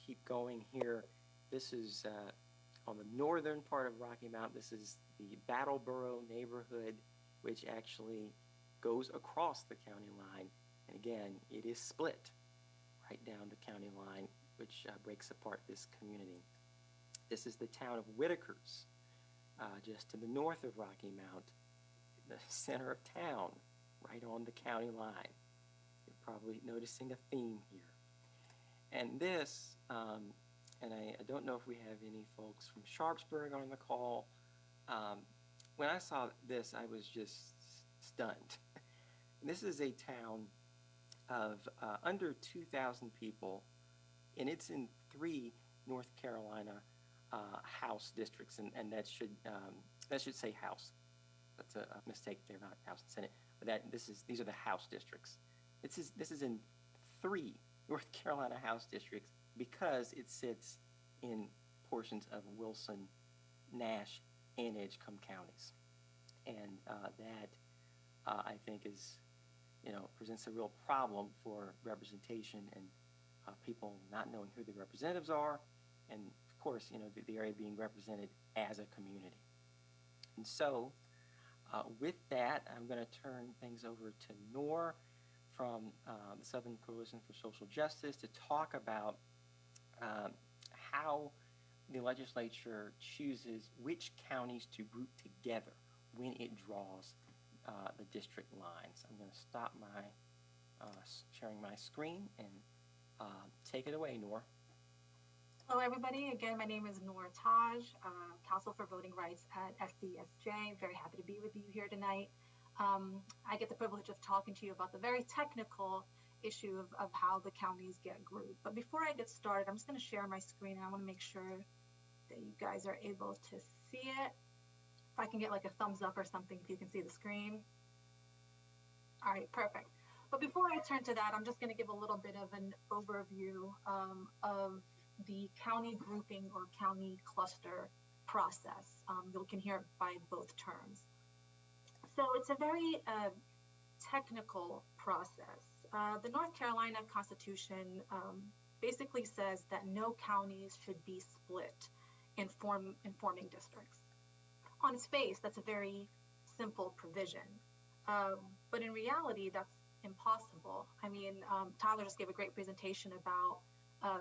keep going here. This is on the northern part of Rocky Mount. This is the Battleboro neighborhood, which actually goes across the county line. And again, it is split right down the county line, which breaks apart this community. This is the town of Whitakers, just to the north of Rocky Mount, the center of town, right on the county line. You're probably noticing a theme here. And this, and I don't know if we have any folks from Sharpsburg on the call. When I saw this, I was just stunned. This is a town of under 2,000 people, and it's in 3 North Carolina House districts, and that should say House. That's a mistake there, not House and Senate. But these are the House districts. This is in 3 North Carolina House districts because it sits in portions of Wilson, Nash, and Edgecombe counties, and that I think is, presents a real problem for representation and people not knowing who the representatives are, and of course, the area being represented as a community. And so, with that, I'm going to turn things over to Noor from the Southern Coalition for Social Justice to talk about how the legislature chooses which counties to group together when it draws the district lines. I'm going to stop my sharing my screen and take it away, Noor. Hello, everybody. Again, my name is Noor Taj, Council for Voting Rights at SDSJ. Very happy to be with you here tonight. I get the privilege of talking to you about the very technical issue of how the counties get grouped. But before I get started, I'm just going to share my screen, and I want to make sure that you guys are able to see it. If I can get like a thumbs up or something, if you can see the screen. All right, perfect. But before I turn to that, I'm just going to give a little bit of an overview of the county grouping or county cluster process. You can hear it by both terms. So it's a very technical process. The North Carolina Constitution basically says that no counties should be split in forming districts. On its face, that's a very simple provision. But in reality, that's impossible. I mean, Tyler just gave a great presentation about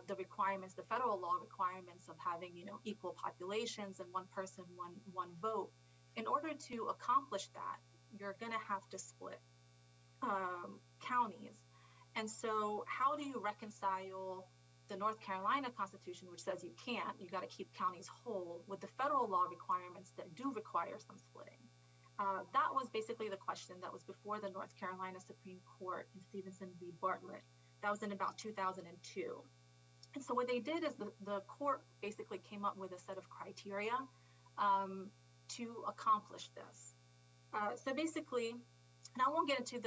the requirements, the federal law requirements of having, equal populations and one person, one vote. In order to accomplish that, you're going to have to split counties. And so how do you reconcile the North Carolina Constitution, which says you can't, you got to keep counties whole, with the federal law requirements that do require some splitting? That was basically the question that was before the North Carolina Supreme Court in Stevenson v. Bartlett. That was in about 2002. And so what they did is the court basically came up with a set of criteria to accomplish this. So basically, and I won't get into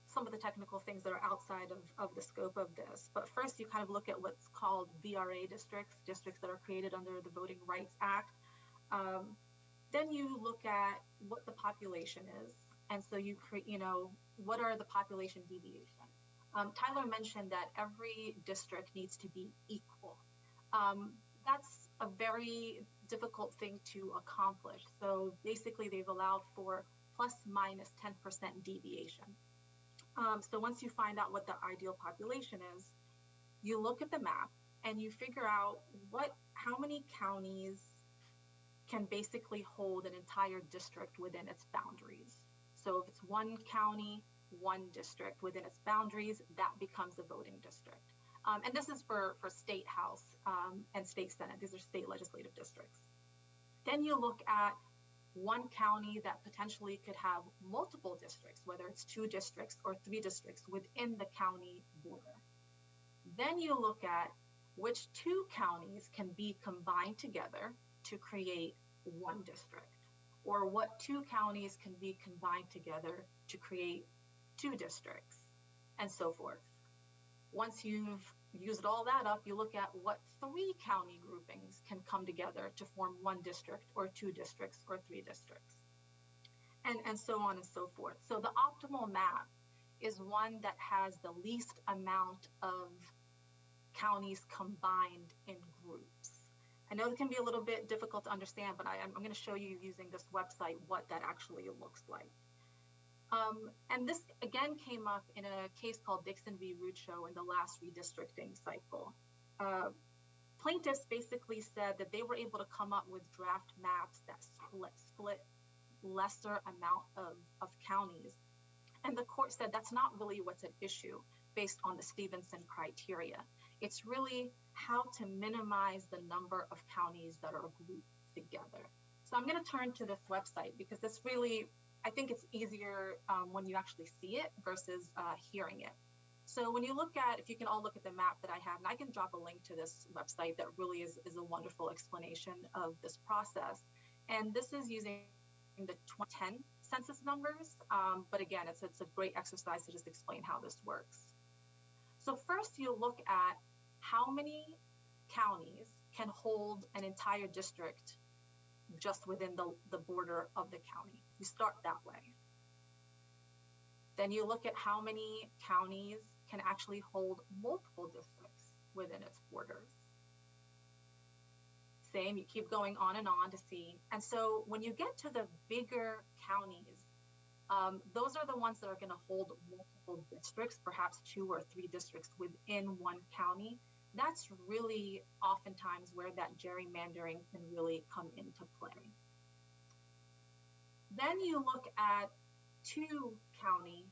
some of the technical things that are outside of the scope of this, but first you kind of look at what's called VRA districts that are created under the Voting Rights Act. Then you look at what the population is, and so you create, what are the population deviation? Tyler mentioned that every district needs to be equal. That's a very difficult thing to accomplish. So basically they've allowed for plus minus 10% deviation. So once you find out what the ideal population is, you look at the map and you figure out how many counties can basically hold an entire district within its boundaries. So if it's one county, one district within its boundaries, that becomes a voting district. And this is for state house and state senate. These are state legislative districts. Then you look at one county that potentially could have multiple districts, whether it's 2 districts or 3 districts within the county border. Then you look at which 2 counties can be combined together to create one district, or what 2 counties can be combined together to create 2 districts, and so forth. Once you've used all that up, you look at what 3 county groupings can come together to form 1 district or 2 districts or 3 districts, and so on and so forth. So the optimal map is one that has the least amount of counties combined in groups. I know it can be a little bit difficult to understand, but I'm going to show you using this website what that actually looks like. And this again came up in a case called Dixon v. Rucho in the last redistricting cycle. Plaintiffs basically said that they were able to come up with draft maps that split lesser amount of counties. And the court said that's not really what's at issue based on the Stevenson criteria. It's really how to minimize the number of counties that are grouped together. So I'm going to turn to this website because this really, I think it's easier when you actually see it versus hearing it. So when you look at, if you can all look at the map that I have, and I can drop a link to this website that really is a wonderful explanation of this process. And this is using the 2010 census numbers, but again, it's a great exercise to just explain how this works. So first you look at how many counties can hold an entire district just within the border of the county. You start that way. Then you look at how many counties can actually hold multiple districts within its borders. Same, you keep going on and on to see. And so when you get to the bigger counties, those are the ones that are going to hold multiple districts, perhaps 2 or 3 districts within one county. That's really oftentimes where that gerrymandering can really come into play. Then you look at 2 county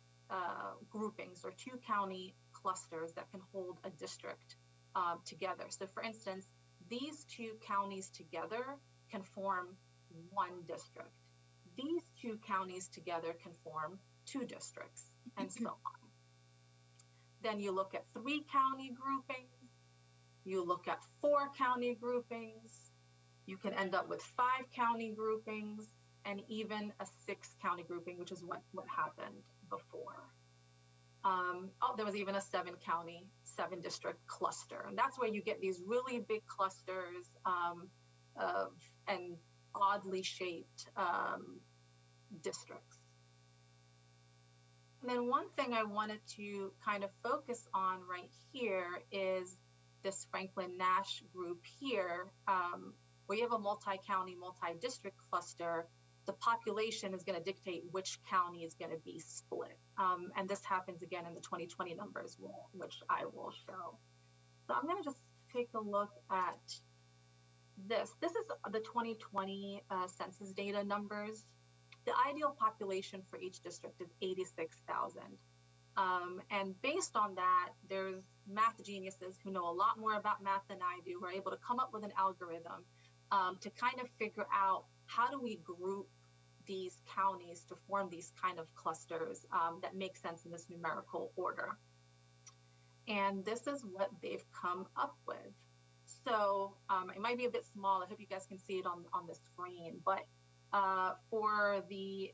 groupings or 2 county clusters that can hold a district together. So for instance, these 2 counties together can form 1 district. These 2 counties together can form 2 districts, and so on. Then you look at 3 county groupings. You look at 4 county groupings. You can end up with 5 county groupings and even a 6 county grouping, which is what happened before. There was even a 7 district cluster. And that's where you get these really big clusters and oddly shaped districts. And then one thing I wanted to kind of focus on right here is this Franklin-Nash group here, where you have a multi-county, multi-district cluster. The population is going to dictate which county is going to be split. And this happens again in the 2020 numbers, which I will show. So I'm going to just take a look at this. This is the 2020 census data numbers. The ideal population for each district is 86,000. And based on that, there's math geniuses who know a lot more about math than I do, who are able to come up with an algorithm to kind of figure out how do we group these counties to form these kind of clusters that make sense in this numerical order. And this is what they've come up with. So it might be a bit small. I hope you guys can see it on the screen. But for the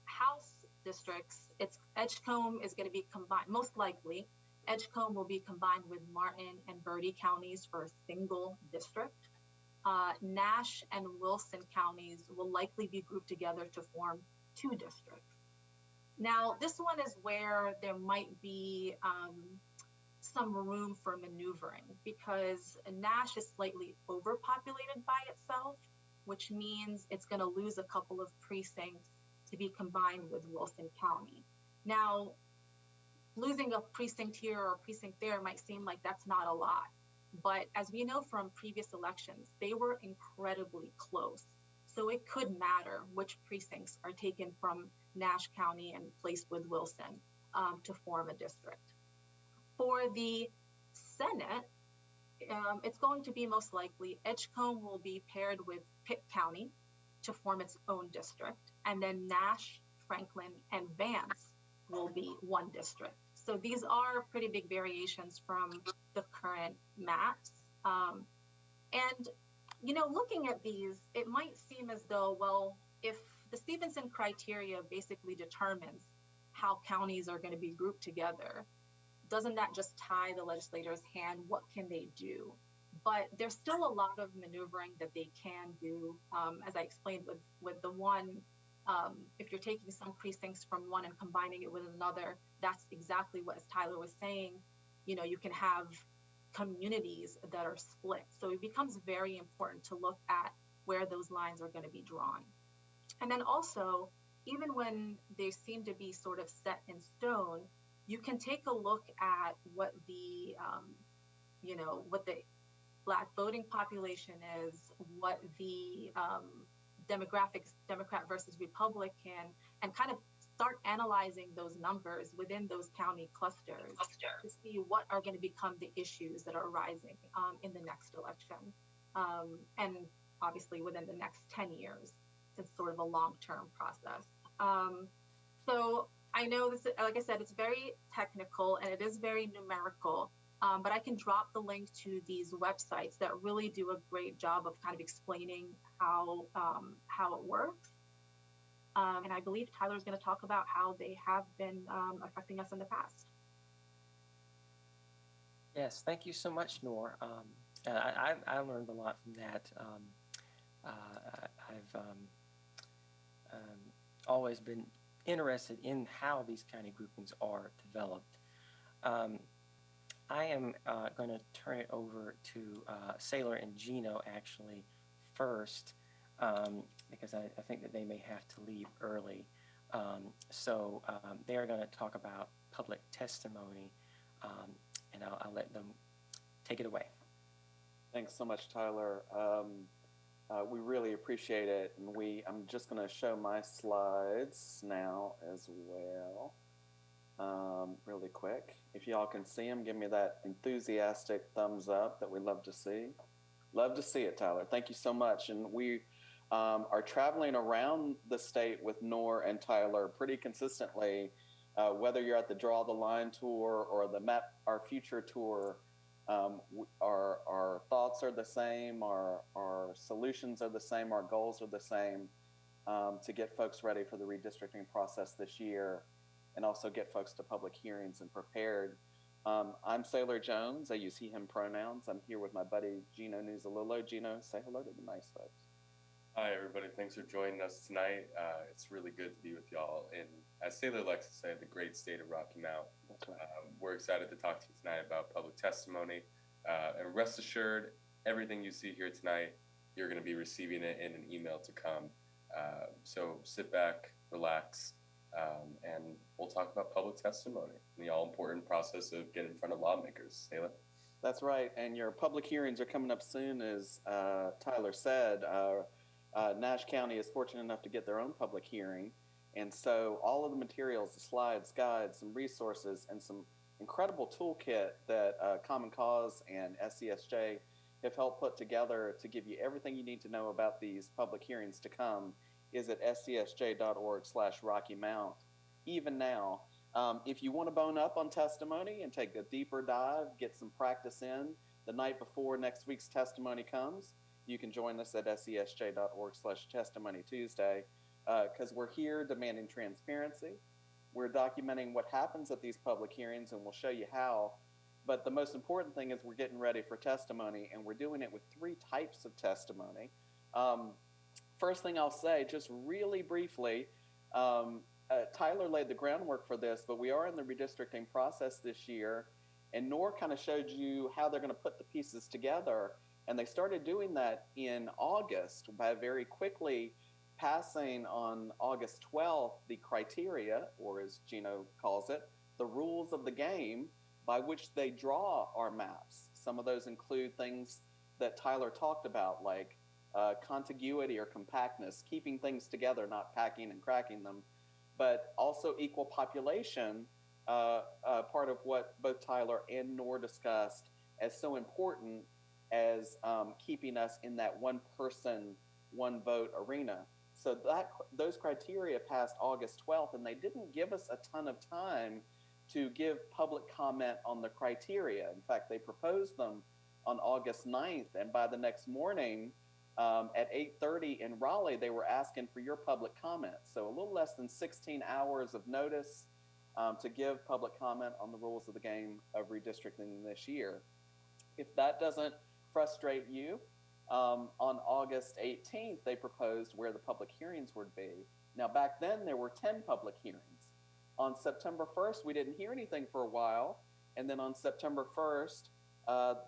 House districts, Edgecombe is going to be combined, most likely. Edgecombe will be combined with Martin and Bertie counties for a single district. Nash and Wilson counties will likely be grouped together to form 2 districts. Now, this one is where there might be some room for maneuvering because Nash is slightly overpopulated by itself, which means it's going to lose a couple of precincts to be combined with Wilson County. Now, losing a precinct here or a precinct there might seem like that's not a lot. But as we know from previous elections, they were incredibly close. So it could matter which precincts are taken from Nash County and placed with Wilson to form a district. For the Senate, it's going to be most likely Edgecombe will be paired with Pitt County to form its own district. And then Nash, Franklin, and Vance will be 1 district. So these are pretty big variations from the current maps. And, you know, looking at these, it might seem as though, well, if the Stevenson criteria basically determines how counties are going to be grouped together, doesn't that just tie the legislator's hand? What can they do? But there's still a lot of maneuvering that they can do. As I explained with the one, if you're taking some precincts from one and combining it with another, that's exactly what, as Tyler was saying, you know, you can have communities that are split. So it becomes very important to look at where those lines are going to be drawn. And then also, even when they seem to be sort of set in stone, you can take a look at what the, what the Black voting population is, what the demographics, Democrat versus Republican, and kind of start analyzing those numbers within those county clusters to see what are going to become the issues that are rising in the next election. And obviously within the next 10 years, it's sort of a long-term process. So I know this, like I said, it's very technical and it is very numerical, but I can drop the link to these websites that really do a great job of kind of explaining how it works. And I believe Tyler's going to talk about how they have been affecting us in the past. Yes, thank you so much, Noor. I learned a lot from that. I've always been interested in how these county groupings are developed. I am going to turn it over to Saylor and Gino actually first, because I think that they may have to leave early. So they are going to talk about public testimony, and I'll let them take it away. Thanks so much, Tyler. We really appreciate it, and I'm just going to show my slides now as well, really quick. If y'all can see them, give me that enthusiastic thumbs up that we love to see. Love to see it, Tyler. Thank you so much. And we are traveling around the state with Noor and Tyler pretty consistently, whether you're at the Draw the Line tour or the Map Our Future tour. Our thoughts are the same, our solutions are the same, our goals are the same, to get folks ready for the redistricting process this year and also get folks to public hearings and prepared. I'm Saylor Jones. I use he, him pronouns. I'm here with my buddy Gino Nuzalolo. Gino, say hello to the nice folks. Hi, everybody. Thanks for joining us tonight. It's really good to be with y'all in, as Saylor likes to say, the great state of Rocky Mount. That's right. We're excited to talk to you tonight about public testimony. And rest assured, everything you see here tonight, you're going to be receiving it in an email to come. So sit back, relax, and we'll talk about public testimony and the all-important process of getting in front of lawmakers. Saylor? That's right. And your public hearings are coming up soon, as Tyler said. Nash County is fortunate enough to get their own public hearing. And so all of the materials, the slides, guides, some resources, and some incredible toolkit that Common Cause and SCSJ have helped put together to give you everything you need to know about these public hearings to come is at scsj.org/Rocky Mount. Even now, if you want to bone up on testimony and take a deeper dive, get some practice in the night before next week's testimony comes, you can join us at scsj.org/Testimony Tuesday, because we're here demanding transparency. We're documenting what happens at these public hearings, and we'll show you how. But the most important thing is we're getting ready for testimony, and we're doing it with 3 types of testimony. First thing I'll say, just really briefly, Tyler laid the groundwork for this, but we are in the redistricting process this year, and Noor kind of showed you how they're going to put the pieces together. And they started doing that in August by very quickly passing on August 12th the criteria, or as Gino calls it, the rules of the game by which they draw our maps. Some of those include things that Tyler talked about, like contiguity or compactness, keeping things together, not packing and cracking them, but also equal population, part of what both Tyler and Noor discussed as so important as keeping us in that one person, one vote arena. So those criteria passed August 12th, and they didn't give us a ton of time to give public comment on the criteria. In fact, they proposed them on August 9th, and by the next morning at 8:30 in Raleigh, they were asking for your public comment. So a little less than 16 hours of notice to give public comment on the rules of the game of redistricting this year. If that doesn't frustrate you, on August 18th, they proposed where the public hearings would be. Now, back then, there were 10 public hearings. On September 1st, we didn't hear anything for a while. And then on September 1st,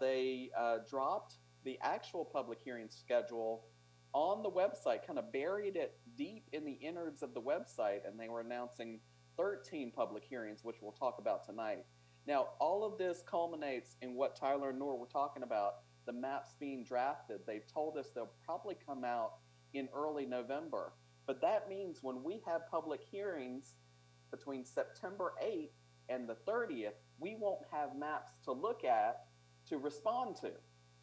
they dropped the actual public hearing schedule on the website, kind of buried it deep in the innards of the website, and they were announcing 13 public hearings, which we'll talk about tonight. Now, all of this culminates in what Tyler and Nora were talking about, the maps being drafted. They've told us they'll probably come out in early November. But that means when we have public hearings between September 8th and the 30th, we won't have maps to look at to respond to.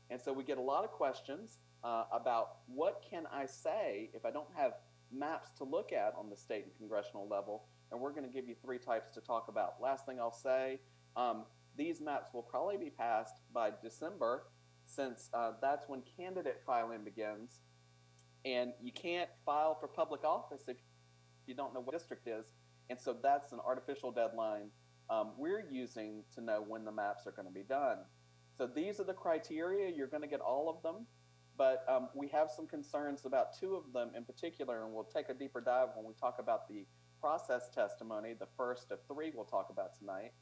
And so we get a lot of questions about what can I say if I don't have maps to look at on the state and congressional level. And we're going to give you 3 types to talk about. Last thing I'll say, these maps will probably be passed by December, since that's when candidate filing begins. And you can't file for public office if you don't know what district is. And so that's an artificial deadline we're using to know when the maps are going to be done. So these are the criteria. You're going to get all of them. But we have some concerns about 2 of them in particular, and we'll take a deeper dive when we talk about the process testimony, the first of 3 we'll talk about tonight.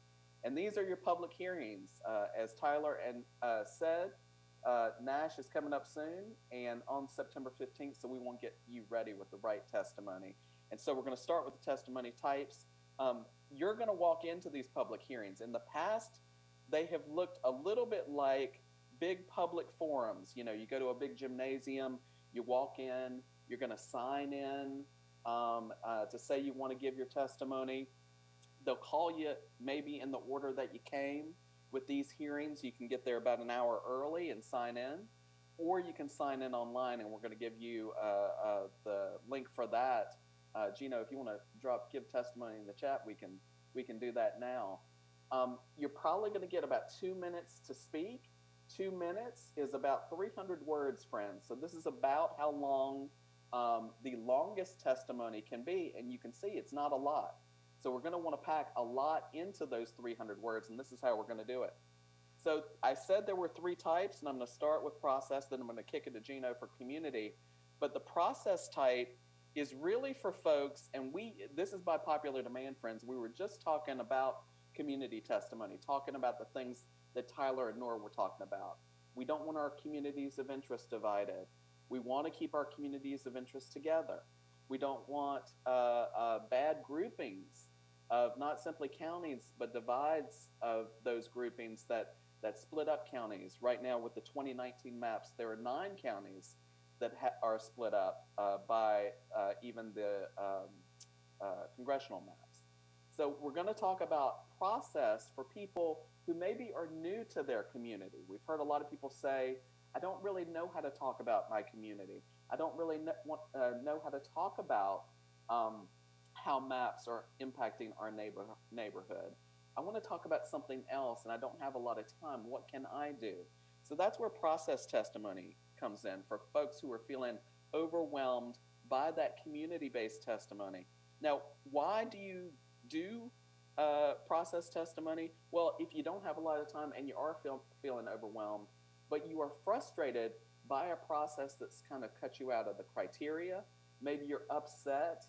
And these are your public hearings. As Tyler said, Nash is coming up soon and on September 15th, so we won't get you ready with the right testimony. And so we're going to start with the testimony types. You're going to walk into these public hearings. In the past, they have looked a little bit like big public forums. You know, you go to a big gymnasium, you walk in, you're going to sign in to say you want to give your testimony. They'll call you maybe in the order that you came. With these hearings, you can get there about an hour early and sign in, or you can sign in online, and we're going to give you the link for that. Gino, if you want to give testimony in the chat, we can do that now. You're probably going to get about 2 minutes to speak. 2 minutes is about 300 words, friends. So this is about how long the longest testimony can be, and you can see it's not a lot. So we're going to want to pack a lot into those 300 words, and this is how we're going to do it. So I said there were 3 types, and I'm going to start with process, then I'm going to kick it to Gino for community. But the process type is really for folks, and this is by popular demand, friends. We were just talking about community testimony, talking about the things that Tyler and Nora were talking about. We don't want our communities of interest divided. We want to keep our communities of interest together. We don't want bad groupings of not simply counties, but divides of those groupings that split up counties. Right now with the 2019 maps, there are 9 counties that are split up by even the congressional maps. So we're going to talk about process for people who maybe are new to their community. We've heard a lot of people say, I don't really know how to talk about my community. I don't really know how to talk about how maps are impacting our neighborhood. I want to talk about something else, and I don't have a lot of time. What can I do? So that's where process testimony comes in for folks who are feeling overwhelmed by that community-based testimony. Now, why do you do process testimony? Well, if you don't have a lot of time and you are feeling overwhelmed, but you are frustrated by a process that's kind of cut you out of the criteria, maybe you're upset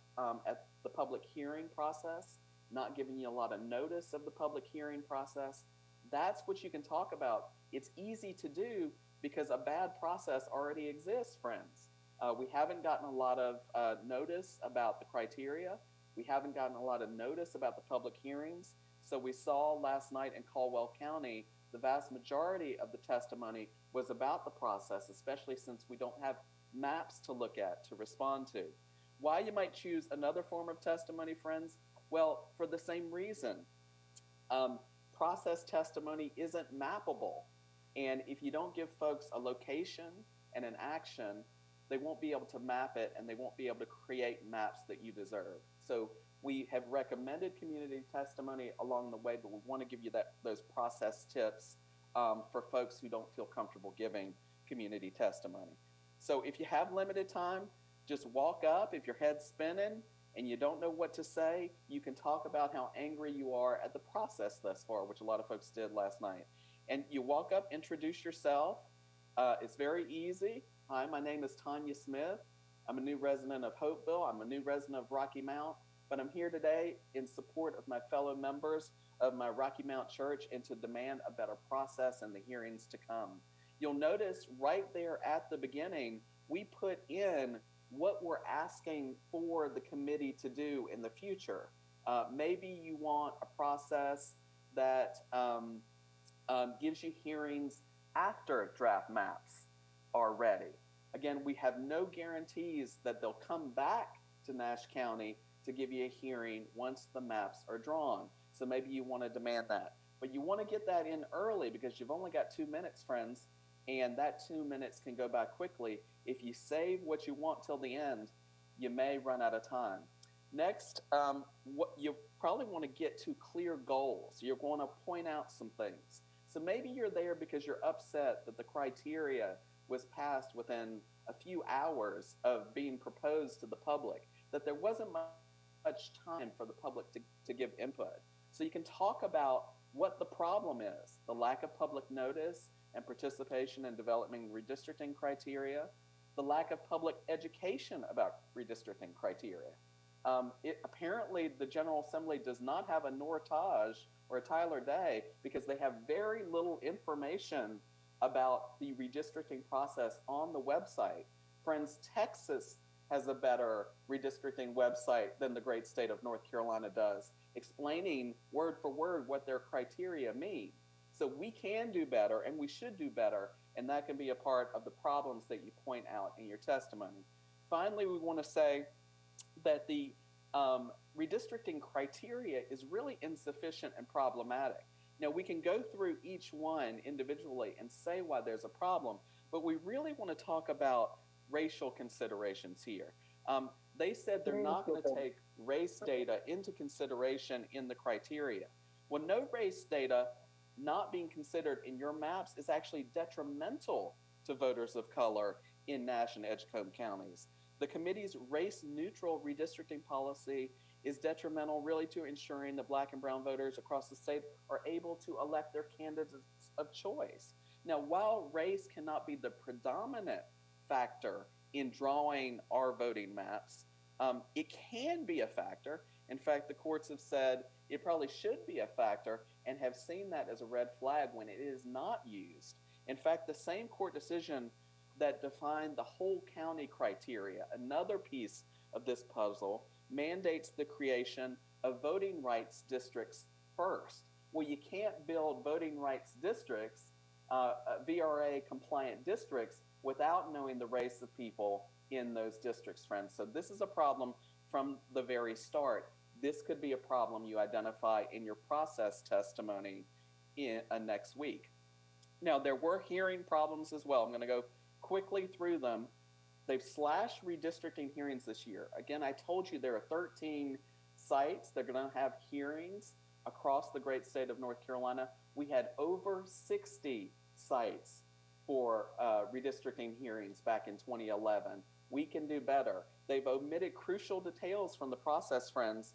at the public hearing process, not giving you a lot of notice of the public hearing process, that's what you can talk about. It's easy to do because a bad process already exists, friends. We haven't gotten a lot of notice about the criteria. We haven't gotten a lot of notice about the public hearings. So we saw last night in Caldwell County, the vast majority of the testimony was about the process, especially since we don't have maps to look at, to respond to. Why you might choose another form of testimony, friends? Well, for the same reason. Process testimony isn't mappable. And if you don't give folks a location and an action, they won't be able to map it, and they won't be able to create maps that you deserve. So we have recommended community testimony along the way, but we want to give you those process tips for folks who don't feel comfortable giving community testimony. So if you have limited time, just walk up. If your head's spinning and you don't know what to say, you can talk about how angry you are at the process thus far, which a lot of folks did last night. And you walk up, introduce yourself. It's very easy. Hi, my name is Tanya Smith. I'm a new resident of Hopeville. I'm a new resident of Rocky Mount. but I'm here today in support of my fellow members of my Rocky Mount Church and to demand a better process in the hearings to come. You'll notice right there at the beginning, we put in what we're asking for the committee to do in the future. Maybe you want a process that gives you hearings after draft maps are ready. Again, we have no guarantees that they'll come back to Nash County to give you a hearing once the maps are drawn. So maybe you want to demand that. But you want to get that in early because you've only got 2 minutes, friends, and that 2 minutes can go by quickly. If you save what you want till the end, you may run out of time. Next, what you probably want to get to clear goals. You're going to point out some things. So maybe you're there because you're upset that the criteria was passed within a few hours of being proposed to the public, that there wasn't much time for the public to give input. So you can talk about what the problem is, the lack of public notice and participation in developing redistricting criteria, the lack of public education about redistricting criteria. Apparently, the General Assembly does not have a Nortage or a Tyler Day because they have very little information about the redistricting process on the website. Friends, Texas has a better redistricting website than the great state of North Carolina does, explaining word for word what their criteria mean. So we can do better and we should do better, and that can be a part of the problems that you point out in your testimony. Finally, we want to say that the redistricting criteria is really insufficient and problematic. Now, we can go through each one individually and say why there's a problem, but we really want to talk about racial considerations here. They said they're not going to take race data into consideration in the criteria. Well, no race data not being considered in your maps is actually detrimental to voters of color in Nash and Edgecombe counties. The committee's race-neutral redistricting policy is detrimental really to ensuring that Black and brown voters across the state are able to elect their candidates of choice. Now, while race cannot be the predominant factor in drawing our voting maps, it can be a factor. In fact, the courts have said it probably should be a factor and have seen that as a red flag when it is not used. In fact, the same court decision that defined the whole county criteria, another piece of this puzzle, mandates the creation of voting rights districts first. Well, you can't build voting rights districts, VRA compliant districts, without knowing the race of people in those districts, friends. So this is a problem from the very start. This could be a problem you identify in your process testimony in next week. Now, there were hearing problems as well. I'm going to go quickly through them. They've slashed redistricting hearings this year. Again, I told you there are 13 sites. They're going to have hearings across the great state of North Carolina. We had over 60 sites for redistricting hearings back in 2011. We can do better. They've omitted crucial details from the process, friends.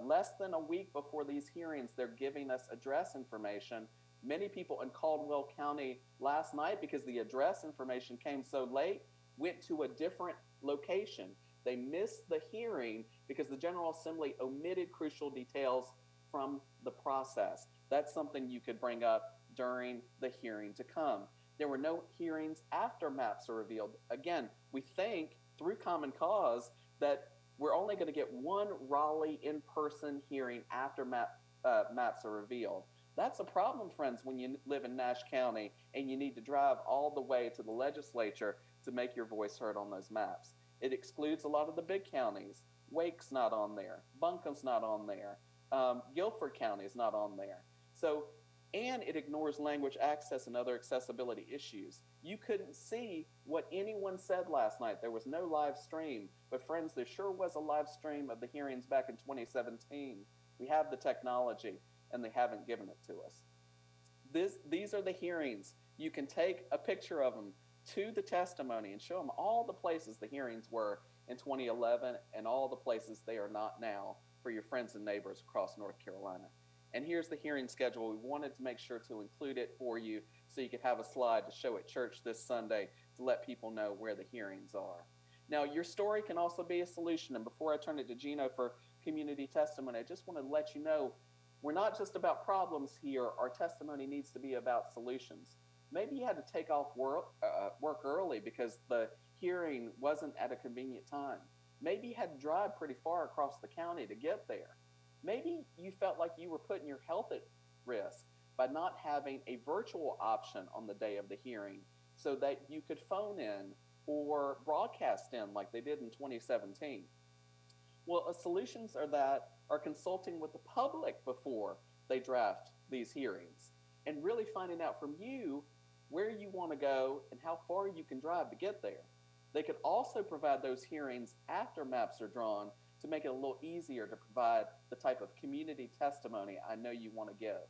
Less than a week before these hearings, they're giving us address information. Many people in Caldwell County last night, because the address information came so late, went to a different location. They missed the hearing because the General Assembly omitted crucial details from the process. That's something you could bring up during the hearing to come. There were no hearings after maps are revealed. Again, we think through Common Cause that we're only going to get one Raleigh in-person hearing after maps are revealed. That's a problem, friends, when you live in Nash County and you need to drive all the way to the legislature to make your voice heard on those maps. It excludes a lot of the big counties. Wake's not on there. Buncombe's not on there. Guilford County is not on there. So, and it ignores language access and other accessibility issues. You couldn't see what anyone said last night. There was no live stream. But friends, there sure was a live stream of the hearings back in 2017. We have the technology, and they haven't given it to us. These are the hearings. You can take a picture of them to the testimony and show them all the places the hearings were in 2011 and all the places they are not now for your friends and neighbors across North Carolina. And here's the hearing schedule. We wanted to make sure to include it for you so you could have a slide to show at church this Sunday to let people know where the hearings are. Now, your story can also be a solution. And before I turn it to Gino for community testimony, I just want to let you know we're not just about problems here. Our testimony needs to be about solutions. Maybe you had to take off work early because the hearing wasn't at a convenient time. Maybe you had to drive pretty far across the county to get there. Maybe you felt like you were putting your health at risk by not having a virtual option on the day of the hearing so that you could phone in or broadcast in like they did in 2017. Well, solutions are consulting with the public before they draft these hearings and really finding out from you where you want to go and how far you can drive to get there. They could also provide those hearings after maps are drawn to make it a little easier to provide the type of community testimony I know you want to give.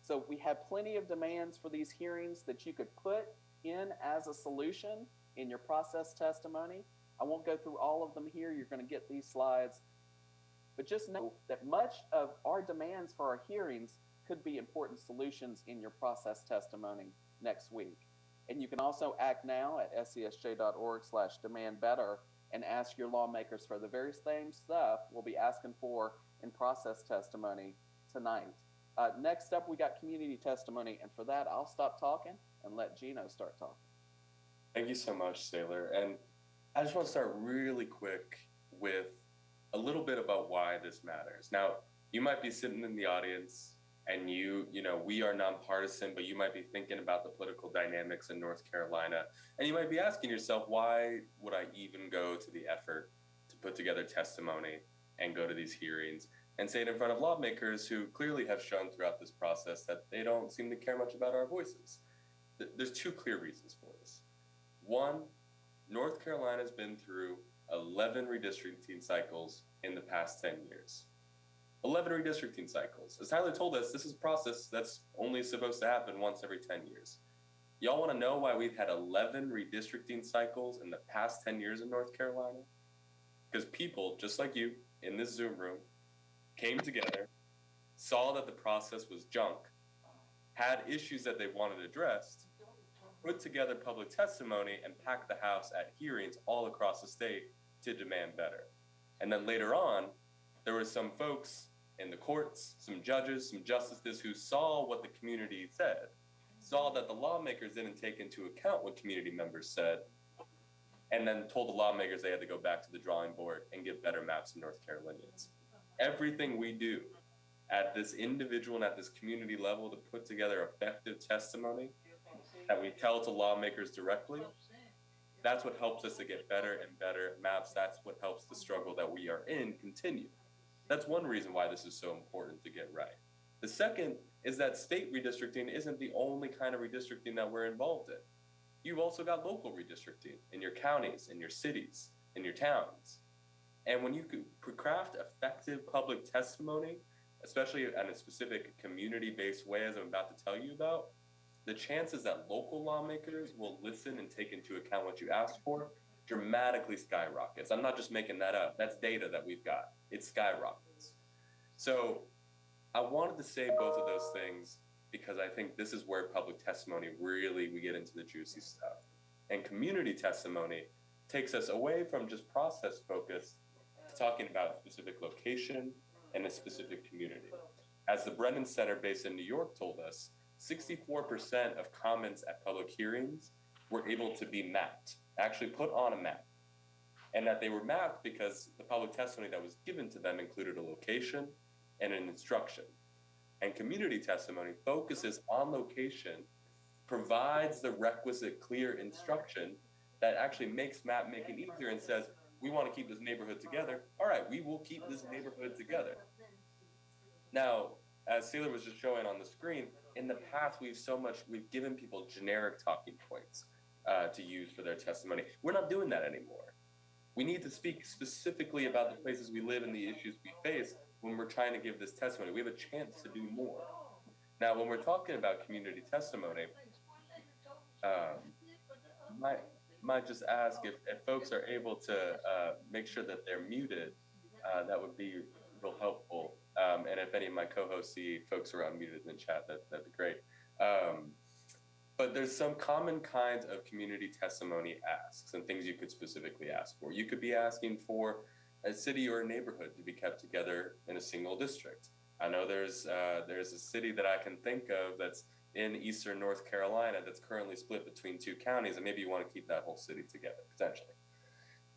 So we have plenty of demands for these hearings that you could put in as a solution in your process testimony. I won't go through all of them here. You're going to get these slides. But just know that much of our demands for our hearings could be important solutions in your process testimony next week. And you can also act now at scsj.org/demandbetter and ask your lawmakers for the very same stuff we'll be asking for in process testimony tonight. Next up, we got community testimony. And for that, I'll stop talking and let Gino start talking. Thank you so much, Saylor. And I just want to start really quick with a little bit about why this matters. Now, you might be sitting in the audience and we are nonpartisan, but you might be thinking about the political dynamics in North Carolina. And you might be asking yourself, why would I even go to the effort to put together testimony and go to these hearings and say it in front of lawmakers who clearly have shown throughout this process that they don't seem to care much about our voices? There's two clear reasons for this. One, North Carolina's been through 11 redistricting cycles in the past 10 years. 11 redistricting cycles. As Tyler told us, this is a process that's only supposed to happen once every 10 years. Y'all want to know why we've had 11 redistricting cycles in the past 10 years in North Carolina? Because people, just like you, in this Zoom room, came together, saw that the process was junk, had issues that they wanted addressed, put together public testimony, and packed the House at hearings all across the state to demand better. And then later on, there were some folks in the courts, some judges, some justices who saw what the community said, saw that the lawmakers didn't take into account what community members said, and then told the lawmakers they had to go back to the drawing board and get better maps of North Carolinians. Everything we do at this individual and at this community level to put together effective testimony that we tell to lawmakers directly, that's what helps us to get better and better maps. That's what helps the struggle that we are in continue. That's one reason why this is so important to get right. The second is that state redistricting isn't the only kind of redistricting that we're involved in. You've also got local redistricting in your counties, in your cities, in your towns. And when you craft effective public testimony, especially in a specific community-based way, as I'm about to tell you about, the chances that local lawmakers will listen and take into account what you asked for dramatically skyrockets. I'm not just making that up. That's data that we've got. It skyrockets. So I wanted to say both of those things because I think this is where public testimony really, we get into the juicy stuff. And community testimony takes us away from just process focus to talking about a specific location and a specific community. As the Brennan Center based in New York told us, 64% of comments at public hearings were able to be mapped, actually put on a map. And that they were mapped because the public testimony that was given to them included a location and an instruction. And community testimony focuses on location, provides the requisite clear instruction that actually makes map making easier and says, we want to keep this neighborhood together. All right, we will keep this neighborhood together. Now, as Saylor was just showing on the screen, in the past, we've given people generic talking points to use for their testimony. We're not doing that anymore. We need to speak specifically about the places we live and the issues we face when we're trying to give this testimony. We have a chance to do more. Now, when we're talking about community testimony, might just ask if folks are able to make sure that they're muted. That would be real helpful. And if any of my co-hosts see folks are unmuted in the chat, that'd be great. But there's some common kinds of community testimony asks and things you could specifically ask for. You could be asking for a city or a neighborhood to be kept together in a single district. I know there's a city that I can think of that's in eastern North Carolina that's currently split between two counties, and maybe you want to keep that whole city together, potentially.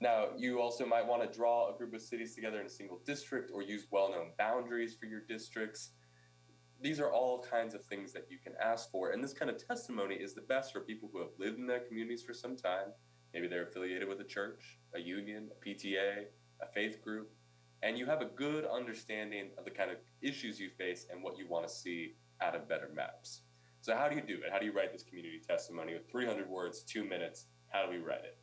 Now, you also might want to draw a group of cities together in a single district or use well-known boundaries for your districts. These are all kinds of things that you can ask for, and this kind of testimony is the best for people who have lived in their communities for some time. Maybe they're affiliated with a church, a union, a PTA, a faith group, and you have a good understanding of the kind of issues you face and what you want to see out of better maps. So how do you do it? How do you write this community testimony with 300 words, 2 minutes? How do we write it?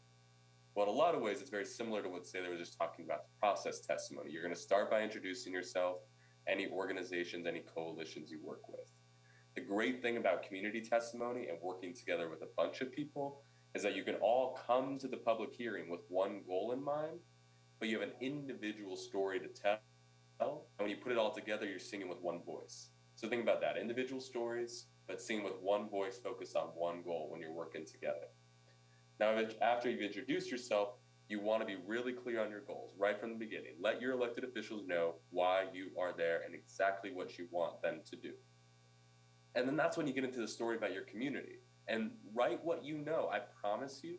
Well, in a lot of ways, it's very similar to what Saylor was just talking about, the process testimony. You're going to start by introducing yourself, any organizations, any coalitions you work with. The great thing about community testimony and working together with a bunch of people is that you can all come to the public hearing with one goal in mind, but you have an individual story to tell. And when you put it all together, you're singing with one voice. So think about that, individual stories, but singing with one voice, focused on one goal when you're working together. Now, after you've introduced yourself, you want to be really clear on your goals right from the beginning. Let your elected officials know why you are there and exactly what you want them to do. And then that's when you get into the story about your community. And write what you know. I promise you,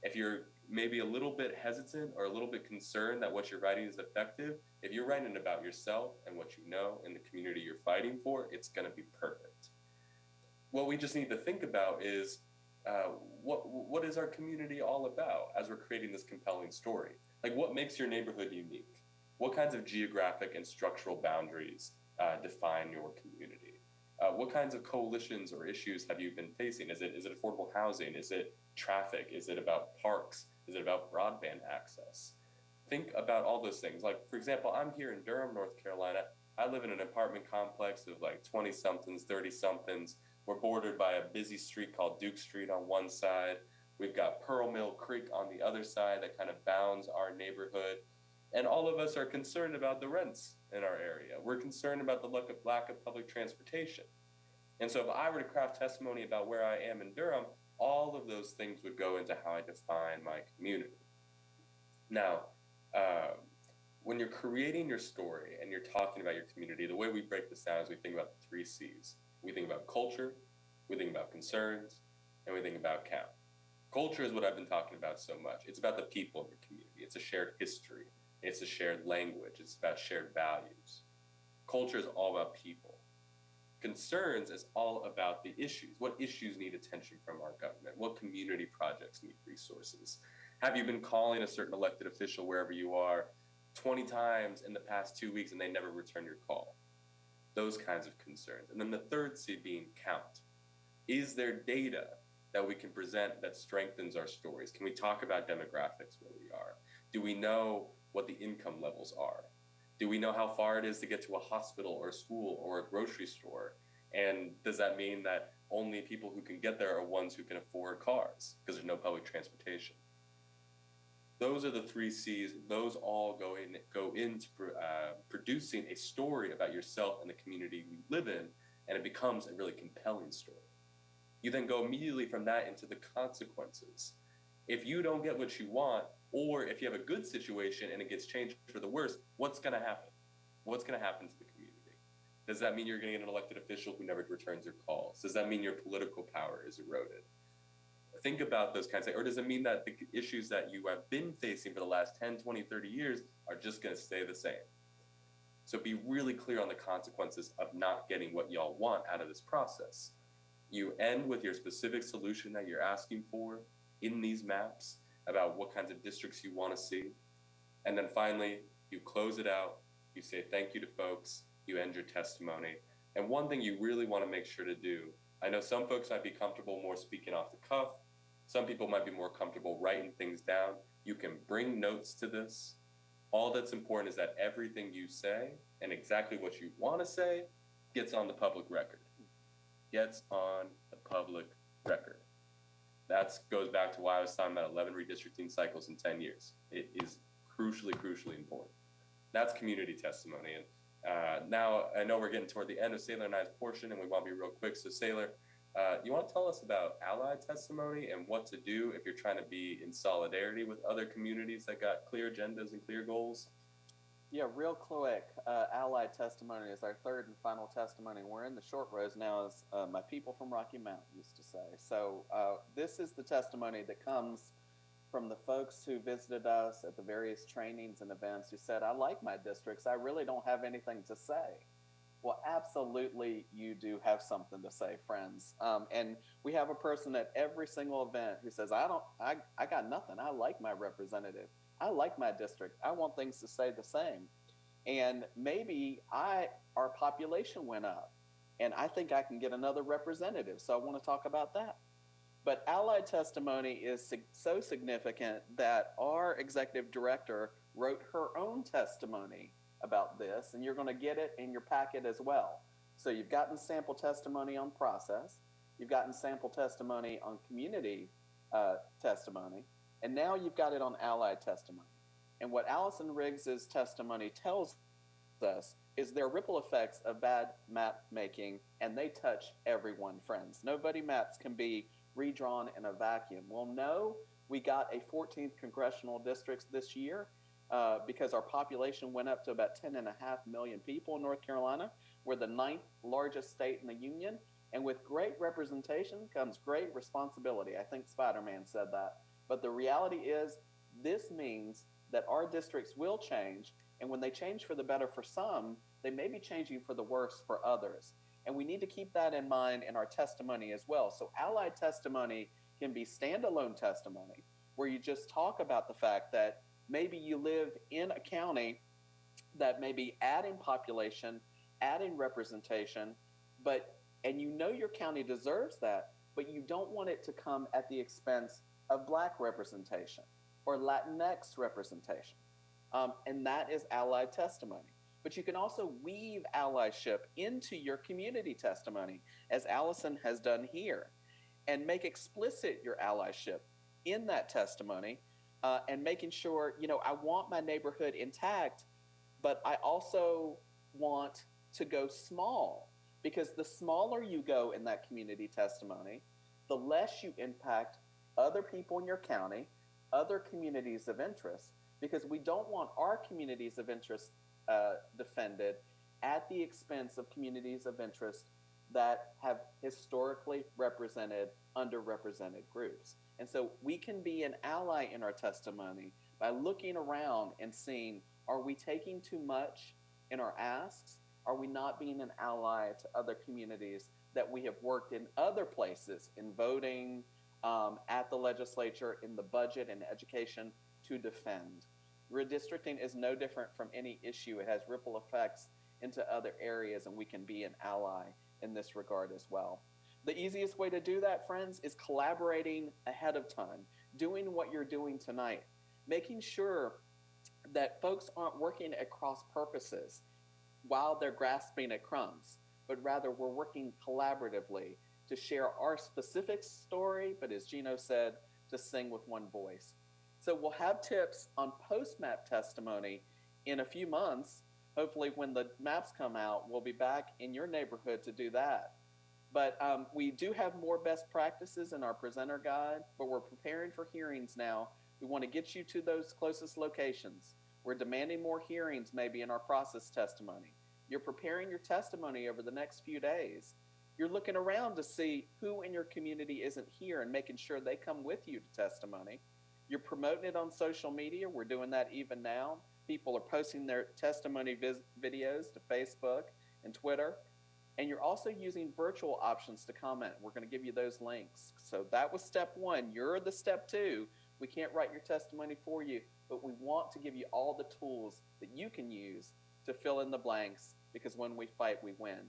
if you're maybe a little bit hesitant or a little bit concerned that what you're writing is effective, if you're writing about yourself and what you know and the community you're fighting for, it's going to be perfect. What we just need to think about is what is our community all about as we're creating this compelling story? Like, what makes your neighborhood unique? What kinds of geographic and structural boundaries define your community? What kinds of coalitions or issues have you been facing? Is it affordable housing? Is it traffic? Is it about parks? Is it about broadband access? Think about all those things. Like, for example, I'm here in Durham, North Carolina. I live in an apartment complex of like 20-somethings, 30-somethings. We're bordered by a busy street called Duke Street on one side. We've got Pearl Mill Creek on the other side that kind of bounds our neighborhood. And all of us are concerned about the rents in our area. We're concerned about the lack of public transportation. And so if I were to craft testimony about where I am in Durham, all of those things would go into how I define my community. Now, when you're creating your story and you're talking about your community, the way we break this down is we think about the 3 C's. We think about culture, we think about concerns, and we think about count. Culture is what I've been talking about so much. It's about the people in your community. It's a shared history. It's a shared language. It's about shared values. Culture is all about people. Concerns is all about the issues. What issues need attention from our government? What community projects need resources? Have you been calling a certain elected official wherever you are 20 times in the past 2 weeks and they never return your call? Those kinds of concerns. And then the 3rd C being count. Is there data that we can present that strengthens our stories? Can we talk about demographics where we are? Do we know what the income levels are? Do we know how far it is to get to a hospital or a school or a grocery store? And does that mean that only people who can get there are ones who can afford cars because there's no public transportation? Those are the 3 C's. Those all go into producing a story about yourself and the community you live in, and it becomes a really compelling story. You then go immediately from that into the consequences. If you don't get what you want, or if you have a good situation and it gets changed for the worse, what's going to happen? What's going to happen to the community? Does that mean you're going to get an elected official who never returns your calls? Does that mean your political power is eroded? Think about those kinds of things. Or does it mean that the issues that you have been facing for the last 10, 20, 30 years are just going to stay the same? So be really clear on the consequences of not getting what y'all want out of this process. You end with your specific solution that you're asking for in these maps about what kinds of districts you want to see. And then finally, you close it out. You say thank you to folks. You end your testimony. And one thing you really want to make sure to do, I know some folks might be comfortable more speaking off the cuff. Some people might be more comfortable writing things down. You can bring notes to this. All that's important is that everything you say and exactly what you want to say gets on the public record. Gets on the public record. That goes back to why I was talking about 11 redistricting cycles in 10 years. It is crucially important. That's community testimony. And now I know we're getting toward the end of Saylor and I's portion, and we want to be real quick. So Saylor, You want to tell us about allied testimony and what to do if you're trying to be in solidarity with other communities that got clear agendas and clear goals? Yeah, real quick. Allied testimony is our third and final testimony. We're in the short rows now, as my people from Rocky Mount used to say. So this is the testimony that comes from the folks who visited us at the various trainings and events who said, I like my districts. I really don't have anything to say. Well, absolutely, you do have something to say, friends. And we have a person at every single event who says, I got nothing. I like my representative. I like my district. I want things to stay the same. And maybe our population went up and I think I can get another representative. So I want to talk about that. But allied testimony is so significant that our executive director wrote her own testimony about this, and you're going to get it in your packet as well. So you've gotten sample testimony on process, you've gotten sample testimony on community testimony, and now you've got it on allied testimony. And what Allison Riggs's testimony tells us is there are ripple effects of bad map making, and they touch everyone, friends. Nobody maps can be redrawn in a vacuum. Well, no, we got a 14th congressional districts this year because our population went up to about 10.5 million people in North Carolina. We're the 9th largest state in the union. And with great representation comes great responsibility. I think Spider-Man said that. But the reality is this means that our districts will change. And when they change for the better for some, they may be changing for the worse for others. And we need to keep that in mind in our testimony as well. So allied testimony can be standalone testimony, where you just talk about the fact that maybe you live in a county that may be adding population, adding representation, and you know your county deserves that, but you don't want it to come at the expense of Black representation or Latinx representation. And that is allied testimony. But you can also weave allyship into your community testimony, as Allison has done here, and make explicit your allyship in that testimony, and making sure, I want my neighborhood intact, but I also want to go small, because the smaller you go in that community testimony, the less you impact other people in your county, other communities of interest, because we don't want our communities of interest defended at the expense of communities of interest that have historically represented underrepresented groups. And so we can be an ally in our testimony by looking around and seeing, are we taking too much in our asks? Are we not being an ally to other communities that we have worked in other places, in voting, at the legislature, in the budget and education to defend? Redistricting is no different from any issue. It has ripple effects into other areas, and we can be an ally in this regard as well. The easiest way to do that, friends, is collaborating ahead of time, doing what you're doing tonight, making sure that folks aren't working at cross purposes while they're grasping at crumbs, but rather we're working collaboratively to share our specific story, but as Gino said, to sing with one voice. So we'll have tips on post-map testimony in a few months. Hopefully when the maps come out, we'll be back in your neighborhood to do that. But we do have more best practices in our presenter guide, but we're preparing for hearings now. We want to get you to those closest locations. We're demanding more hearings maybe in our process testimony. You're preparing your testimony over the next few days. You're looking around to see who in your community isn't here and making sure they come with you to testimony. You're promoting it on social media. We're doing that even now. People are posting their testimony videos to Facebook and Twitter. And you're also using virtual options to comment. We're going to give you those links. So that was step one. You're the step two. We can't write your testimony for you, but we want to give you all the tools that you can use to fill in the blanks, because when we fight, we win.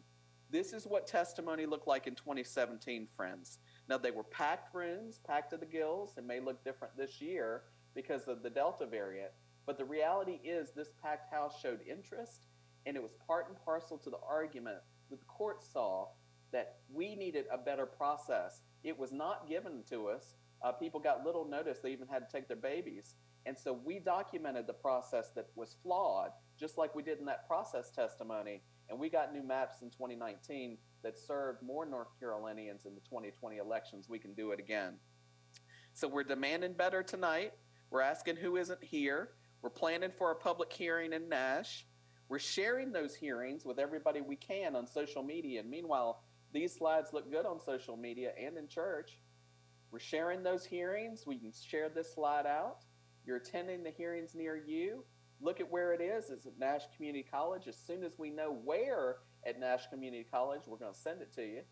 This is what testimony looked like in 2017, friends. Now, they were packed rooms, packed to the gills. It may look different this year because of the Delta variant, but the reality is this packed house showed interest, and it was part and parcel to the argument that the court saw that we needed a better process. It was not given to us. People got little notice. They even had to take their babies. And so we documented the process that was flawed, just like we did in that process testimony, And we got new maps in 2019 that served more North Carolinians in the 2020 elections. We can do it again. So we're demanding better tonight. We're asking who isn't here. We're planning for a public hearing in Nash. We're sharing those hearings with everybody we can on social media. And meanwhile, these slides look good on social media and in church. We're sharing those hearings. We can share this slide out. You're attending the hearings near you. Look at where it is. It's at Nash Community College. As soon as we know where at Nash Community College, we're going to send it to you.